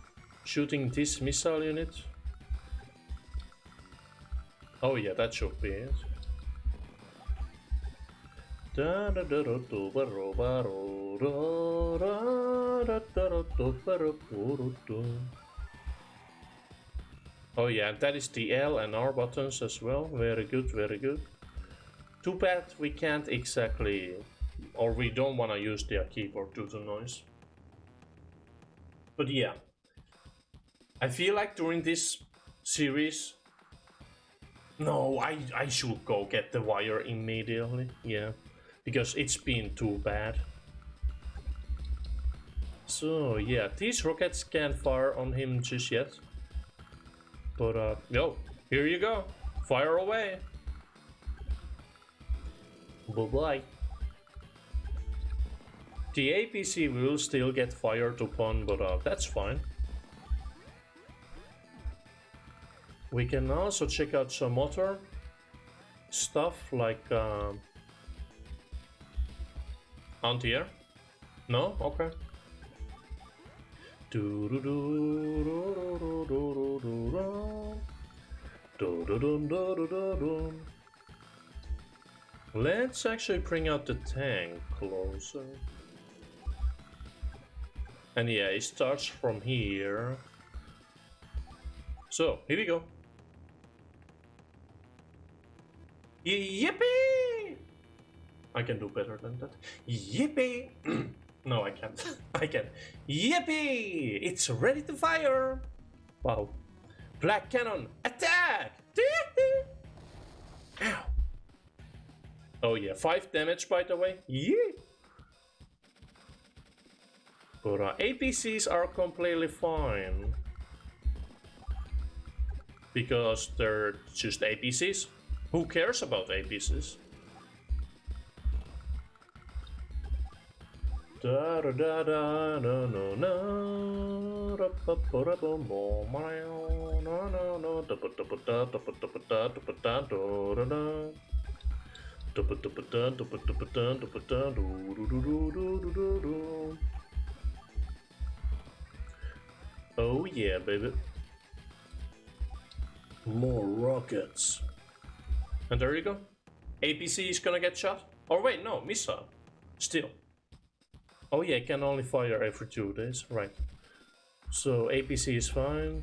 S1: shooting this missile unit. Oh yeah, that should be it. Oh yeah, that is the L and R buttons as well. Very good, very good. Too bad we can't exactly, or we don't want to use the keyboard due to noise. But yeah, I feel like during this series, no, I should go get the wire immediately, yeah, because it's been too bad. So yeah, these rockets can't fire on him just yet. But yo, here you go, fire away. Bye-bye. The APC will still get fired upon, but that's fine. We can also check out some other stuff like anti-air. No? Okay. Let's actually bring out the tank closer. And yeah, it starts from here. So, here we go. Yippee! I can do better than that. Yippee! No, I can't. I can. Yippee! It's ready to fire! Wow. Black cannon, attack! Ow! Oh yeah, 5 damage by the way. Yeah! But APCs are completely fine. Because they're just APCs. Who cares about APCs? Da da da da no no no da pa pa da bum bum no no no da pa da pa da da pa da pa da da pa da do da da da pa da pa da da pa da pa da da pa da do do do do do do do. Oh yeah, baby. More rockets. And there you go. APC is gonna get shot. Or wait, no, missile. Still. Oh yeah, it can only fire every 2 days, right. So APC is fine.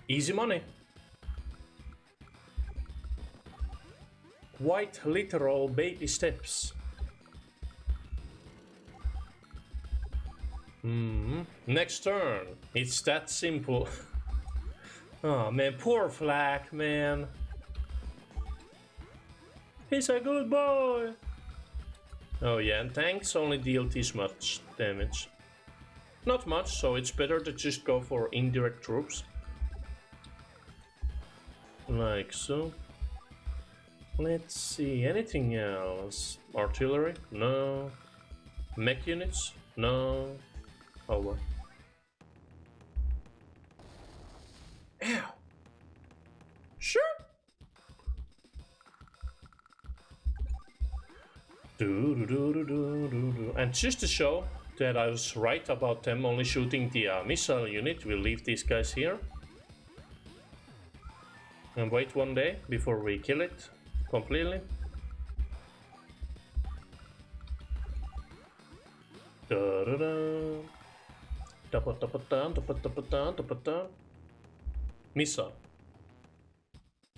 S1: Easy money. Quite literal baby steps. Next turn. It's that simple. Oh man, poor Flak, man. He's a good boy. Oh yeah, and tanks only deal this much damage. Not much, so it's better to just go for indirect troops. Like so. Let's see, anything else? Artillery? No. Mech units? No. Oh well. Ow! Sure! And just to show that I was right about them only shooting the missile unit, we'll leave these guys here. And wait one day before we kill it completely. Missile.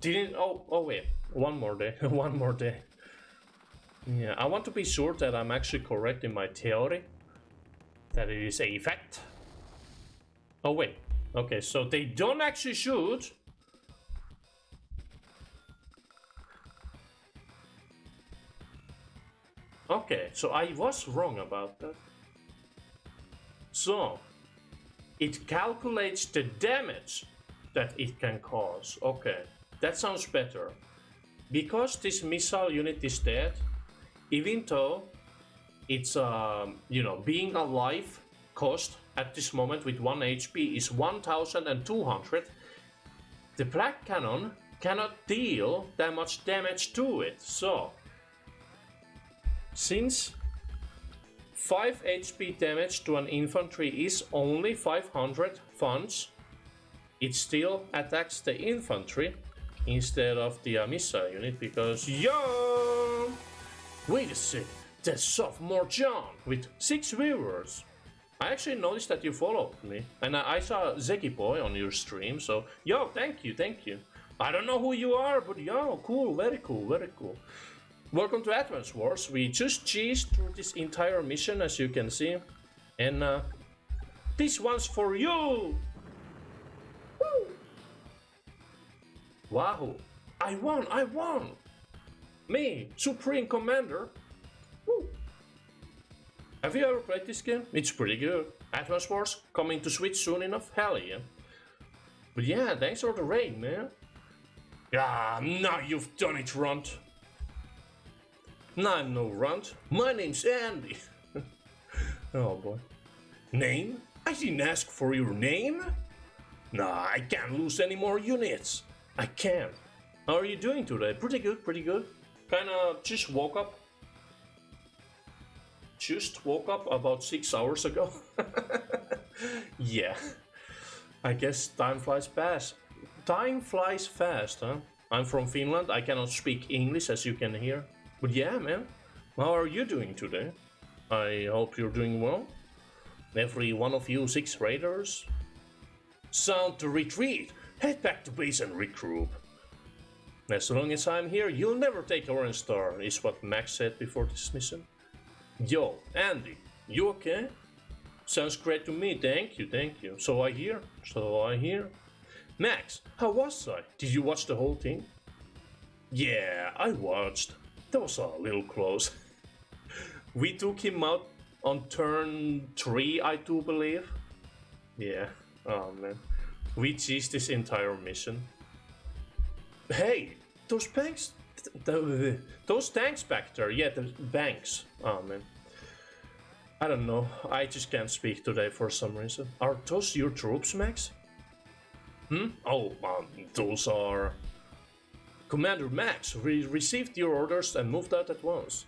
S1: Didn't. Oh wait. One more day. One more day. Yeah, I want to be sure that I'm actually correct in my theory. That it is a effect. Oh wait. Okay, so they don't actually shoot. Okay, so I was wrong about that. So, it calculates the damage that it can cause. Okay, that sounds better. Because this missile unit is dead, even though it's, you know, being alive cost at this moment with 1 HP is 1200, the black cannon cannot deal that much damage to it. So, since 5 HP damage to an infantry is only 500 funds, it still attacks the infantry instead of the missile unit because, yo! Wait a sec, that's Sophomore John with 6 viewers. I actually noticed that you followed me, and I saw Zeki Boy on your stream, so yo, thank you, thank you. I don't know who you are, but yo, cool, very cool, very cool. Welcome to Advance Wars. We just cheesed through this entire mission, as you can see, and this one's for you! Woo! Wahoo! I won! I won! Me, Supreme Commander! Woo! Have you ever played this game? It's pretty good. Advance Wars coming to Switch soon enough? Hell yeah. But yeah, thanks for the raid, man. Ah, now you've done it, Runt. No, I'm no Runt. My name's Andy. Oh boy. Name? I didn't ask for your name. Nah, I can't lose any more units. I can't. How are you doing today? Pretty good, pretty good. Kinda just woke up. Just woke up about 6 hours ago. Yeah. I guess time flies fast. Time flies fast, huh? I'm from Finland. I cannot speak English, as you can hear. But yeah, man. How are you doing today? I hope you're doing well. Every one of you 6 raiders. Sound to retreat. Head back to base and regroup. As long as I'm here, you'll never take Orange Star, is what Max said before this mission. Yo, Andy, you okay? Sounds great to me, thank you, thank you. So I hear. Max, how was I? Did you watch the whole thing? Yeah, I watched. That was a little close. We took him out on turn 3, I do believe. Yeah, oh man. We cheesed this entire mission. Hey, those banks, those tanks back there, yeah, the banks. Oh man. I don't know, I just can't speak today for some reason. Are those your troops, Max? Oh, those are... Commander Max, we received your orders and moved out at once.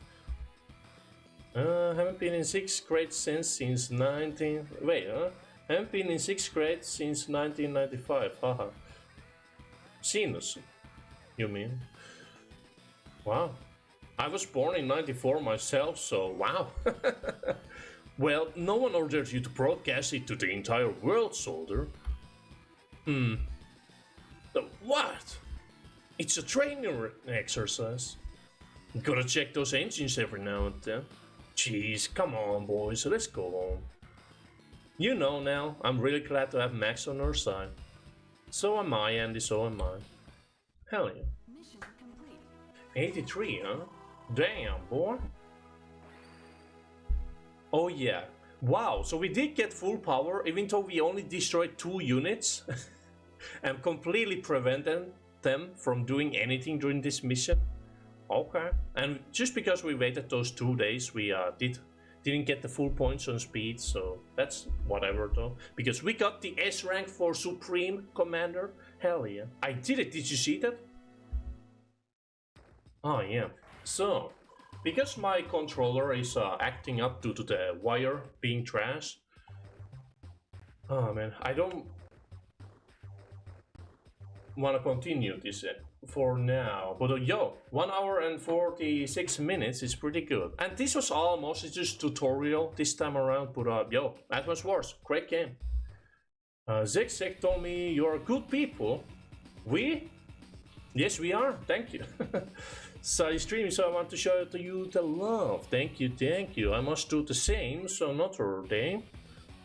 S1: Haven't been in 6th grade since 1995, haha. Sinus, you mean? Wow. I was born in 94 myself, so wow. Well, no one ordered you to broadcast it to the entire world, soldier. What? It's a training exercise. Gotta check those engines every now and then. Jeez, come on boys, let's go on. You know now, I'm really glad to have Max on our side. So am I, Andy, so am I. Hell yeah. Mission complete. 83, huh? Damn, boy. Oh yeah. Wow, so we did get full power, even though we only destroyed 2 units. And completely prevented them from doing anything during this mission. Okay. And just because we waited those 2 days, we didn't get the full points on speed, so that's whatever though. Because we got the S rank for Supreme Commander. Hell yeah. I did it, did you see that? Oh yeah. So, because my controller is acting up due to the wire being trash. Oh man, I don't want to continue this for now. But yo, 1 hour and 46 minutes is pretty good. And this was almost just tutorial this time around. But yo, Advance Wars, great game. Zig told me you're good people. We? Yes, we are. Thank you. So streaming, so I want to show to you the love. Thank you, thank you. I must do the same, so another day.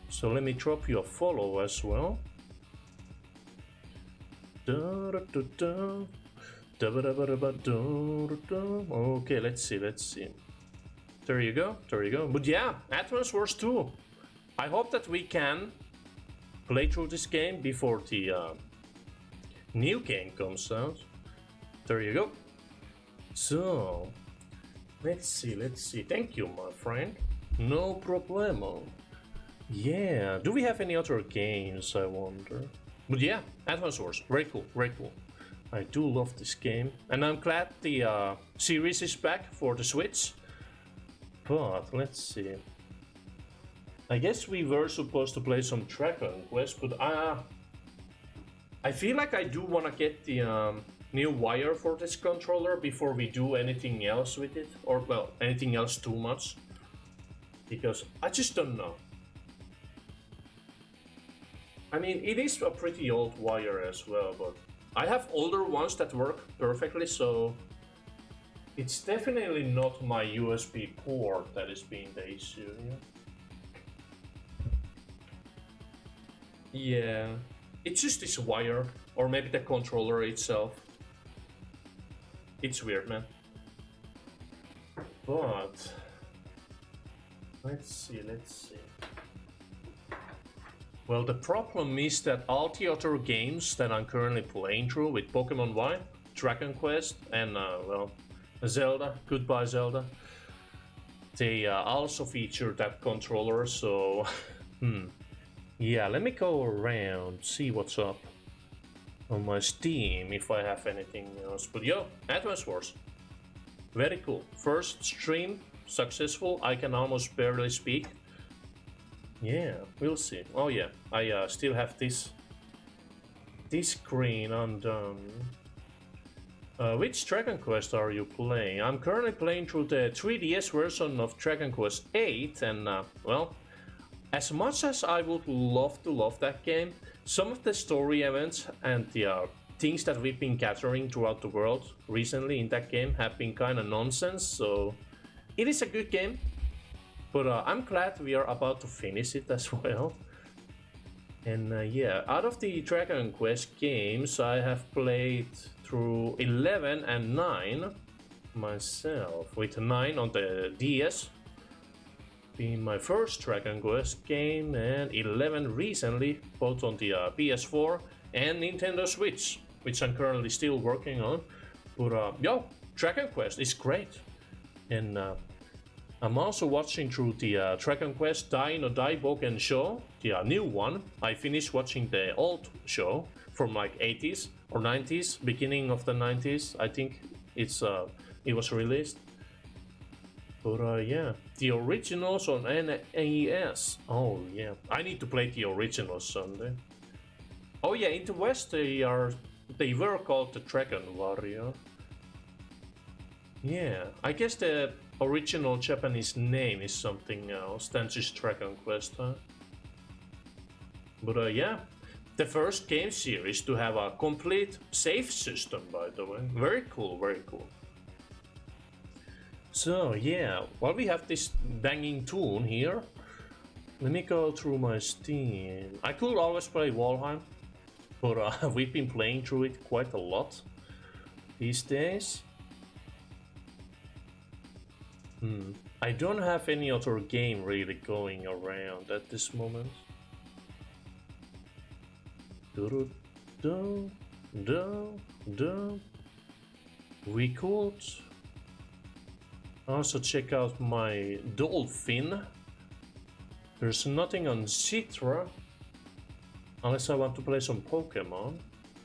S1: So let me drop you a follow as well. Okay, let's see. There you go. But yeah, Advance Wars 2. I hope that we can play through this game before the new game comes out. There you go. So, let's see. Thank you, my friend. No problemo. Yeah, do we have any other games, I wonder? But yeah, Advance Wars, very cool. I do love this game. And I'm glad the series is back for the Switch. But, let's see. I guess we were supposed to play some Dragon Quest, but I feel like I do want to get the new wire for this controller before we do anything else with it. Or, well, anything else too much. Because I just don't know. I mean, it is a pretty old wire as well, but I have older ones that work perfectly, so it's definitely not my USB port that is being the issue. Yeah, it's just this wire, or maybe the controller itself. It's weird, man. But let's see. Well, the problem is that all the other games that I'm currently playing through with Pokemon Y, Dragon Quest, and well, Zelda, goodbye Zelda, they also feature that controller, so yeah, let me go around, see what's up on my Steam, if I have anything else. But yo, Advance Wars, very cool. First stream, successful, I can almost barely speak. Yeah, we'll see. Oh yeah, I still have this screen undone. Which Dragon Quest are you playing? I'm currently playing through the 3DS version of Dragon Quest 8, and well, as much as I would love to love that game, some of the story events and the things that we've been gathering throughout the world recently in that game have been kind of nonsense, so it is a good game. But I'm glad we are about to finish it as well. And yeah, out of the Dragon Quest games, I have played through 11 and 9 myself. With 9 on the DS, being my first Dragon Quest game, and 11 recently, both on the PS4 and Nintendo Switch, which I'm currently still working on. But yo, Dragon Quest is great. And I'm also watching through the Dragon Quest Dai no Daiboken show, the new one. I finished watching the old show from like 80s or 90s, beginning of the 90s. I think it was released. But yeah, the originals on NES. Oh yeah, I need to play the originals someday. Oh yeah, in the West they were called the Dragon Warrior. Yeah, I guess the original Japanese name is something else than just Dragon Quest, huh? But yeah, the first game series to have a complete save system, by the way. Very cool, very cool. So yeah, while we have this banging tune here, let me go through my Steam. I could always play Valheim, but we've been playing through it quite a lot these days. I don't have any other game really going around at this moment. We could also check out my Dolphin. There's nothing on Citra, unless I want to play some Pokemon,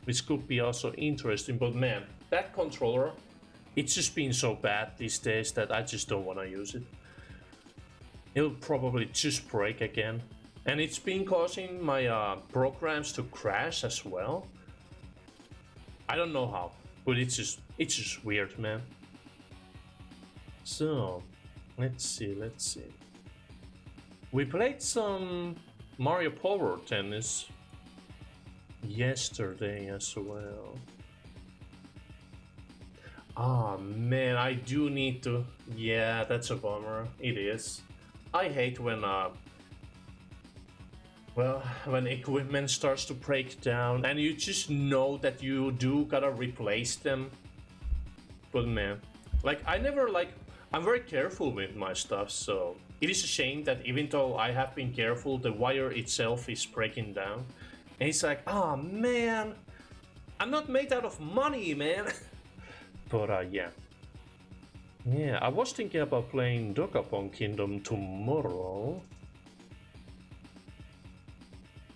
S1: which could be also interesting. But man, that controller It's just been so bad these days that I just don't want to use it. It'll probably just break again. And it's been causing my programs to crash as well. I don't know how, but it's just weird, man. So, let's see. We played some Mario Power Tennis yesterday as well. Ah, man, I do need to... Yeah, that's a bummer. It is. I hate when when equipment starts to break down and you just know that you do gotta replace them. But man, like I'm very careful with my stuff, so it is a shame that even though I have been careful, the wire itself is breaking down. And it's like, oh man, I'm not made out of money, man. But yeah. Yeah, I was thinking about playing Dokapon Kingdom tomorrow.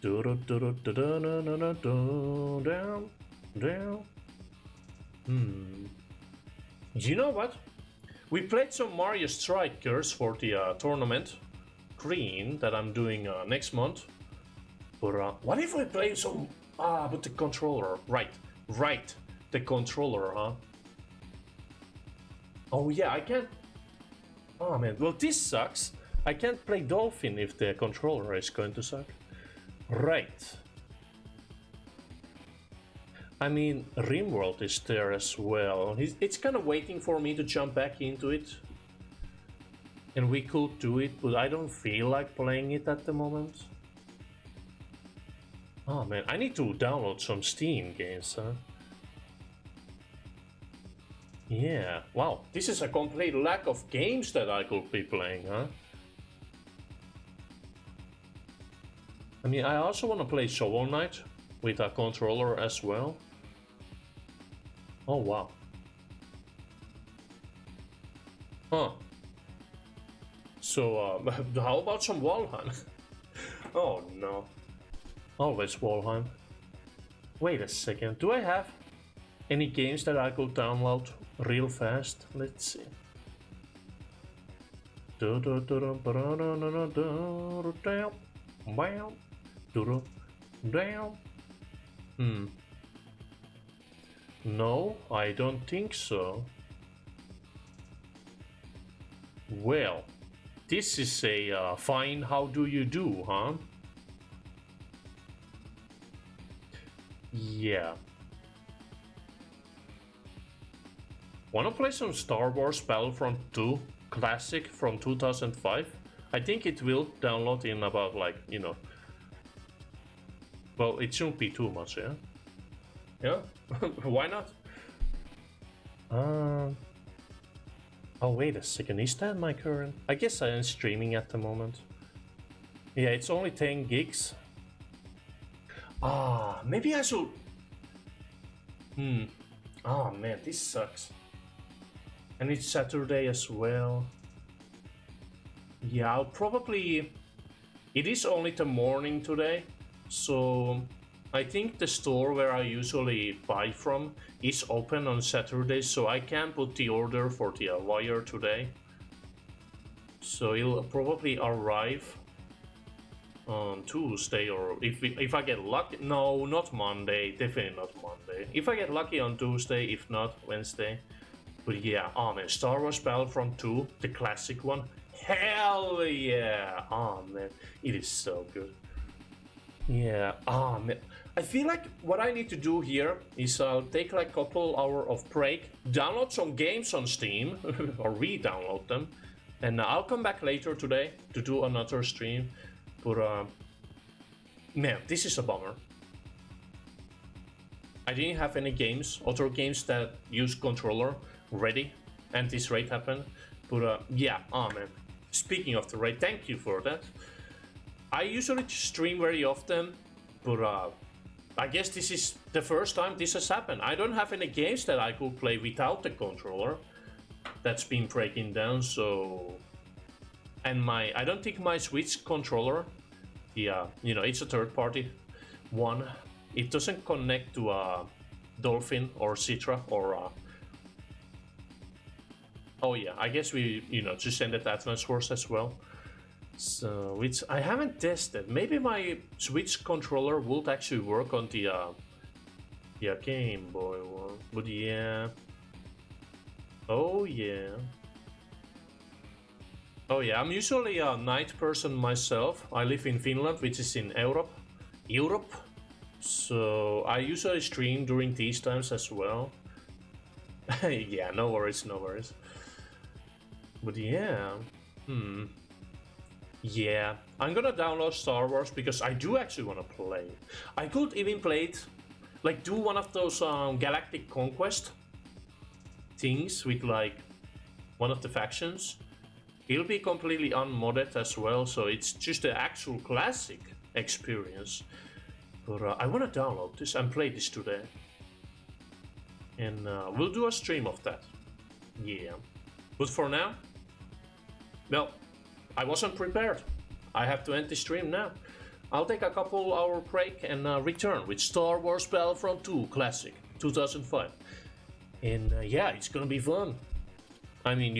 S1: Down. You know what? We played some Mario Strikers for the tournament green that I'm doing next month. But what if we play some with the controller? Right, the controller, huh? Oh yeah, I can't. Oh man, well this sucks. I can't play Dolphin if the controller is going to suck. Right. I mean, Rimworld is there as well. It's kind of waiting for me to jump back into it. And we could do it, but I don't feel like playing it at the moment. Oh man, I need to download some Steam games, huh? Yeah, wow, this is a complete lack of games that I could be playing, huh? I mean, I also want to play Shovel Knight with a controller as well. Oh, wow. Huh. So, how about some Valheim? Oh, no. Always Valheim. Wait a second, do I have any games that I could download real fast? Let's see. No, I don't think so. Well, this is a fine how do you do, huh? Yeah. Wanna play some Star Wars Battlefront 2 Classic from 2005? I think it will download in about, like, you know... Well, it shouldn't be too much, yeah? Yeah? Why not? Oh, wait a second, is that my current? I guess I am streaming at the moment. Yeah, it's only 10 gigs. Maybe I should... Oh man, this sucks. And it's Saturday as well. Yeah, I'll probably... It is only the morning today, so I think the store where I usually buy from is open on Saturdays, so I can put the order for the wire today. So it'll probably arrive on Tuesday, or if I get lucky. No, not Monday, definitely not Monday. If I get lucky on Tuesday, if not Wednesday. But yeah, oh man, Star Wars Battlefront 2, the classic one. Hell yeah! Oh man, it is so good. Yeah, oh man. I feel like what I need to do here is I'll take like a couple hours of break, download some games on Steam, or re-download them, and I'll come back later today to do another stream. But man, this is a bummer. I didn't have any games, other games that use controller ready, and this raid happened. But yeah, oh man. Speaking of the raid, thank you for that. I usually stream very often, but I guess this is the first time this has happened. I don't have any games that I could play without the controller. That's been breaking down, so... And I don't think my Switch controller, yeah, you know, it's a third-party one. It doesn't connect to Dolphin or Citra or Oh yeah, I guess we, just ended Advance Wars as well. So, which I haven't tested. Maybe my Switch controller would actually work on the Game Boy one. But yeah. Oh yeah. Oh yeah, I'm usually a night person myself. I live in Finland, which is in Europe. So I usually stream during these times as well. Yeah, no worries, no worries. But yeah, yeah, I'm gonna download Star Wars because I do actually want to play. I could even play it, like do one of those Galactic Conquest things with like one of the factions. It'll be completely unmodded as well, so it's just an actual classic experience. But I want to download this and play this today. And we'll do a stream of that. Yeah. But for now, well, I wasn't prepared. I have to end the stream now. I'll take a couple hour break and return with Star Wars Battlefront 2 Classic 2005. And yeah, it's gonna be fun. I mean,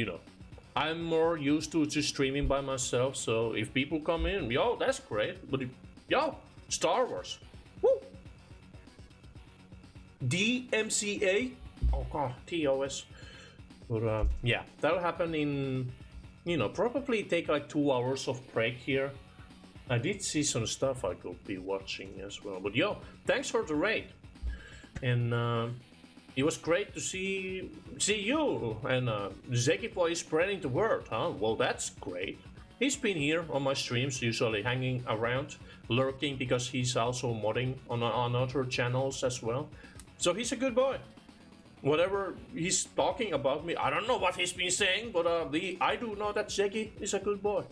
S1: I'm more used to just streaming by myself, so if people come in, yo, that's great. But yo, Star Wars. Woo! DMCA? Oh god, TOS. But yeah, that'll happen in, probably take like 2 hours of break here. I did see some stuff I could be watching as well. But yo, thanks for the raid. And it was great to see you. And Zeki Boy is spreading the word, huh? Well, that's great. He's been here on my streams, usually hanging around, lurking, because he's also modding on other channels as well. So he's a good boy. Whatever he's talking about me, I don't know what he's been saying, but I do know that Zeki is a good boy.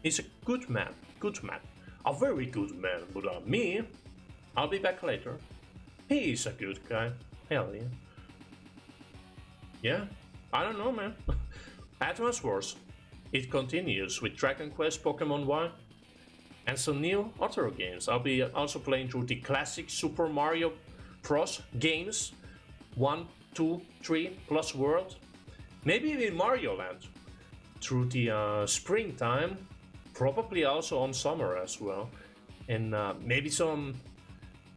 S1: He's a good man, a very good man. But me, I'll be back later. He's a good guy. Hell yeah. Yeah, I don't know, man. Advance Wars. It continues with Dragon Quest, Pokemon Y, and some new other games. I'll be also playing through the classic Super Mario Bros. Games 1, 2, 3 plus World. Maybe even Mario Land through the springtime. Probably also on summer as well. And maybe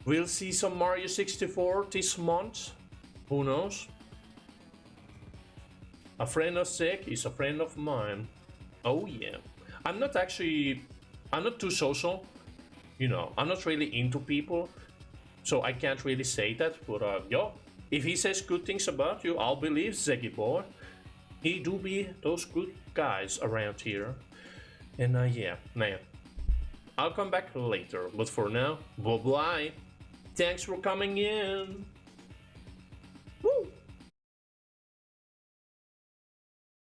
S1: we'll see some Mario 64 this month. Who knows? A friend of Zek is a friend of mine. Oh yeah. I'm not too social. I'm not really into people. So I can't really say that. But yo, if he says good things about you, I'll believe Zeki Boy. He do be those good guys around here. And yeah, man. I'll come back later. But for now, bye-bye. Thanks for coming in.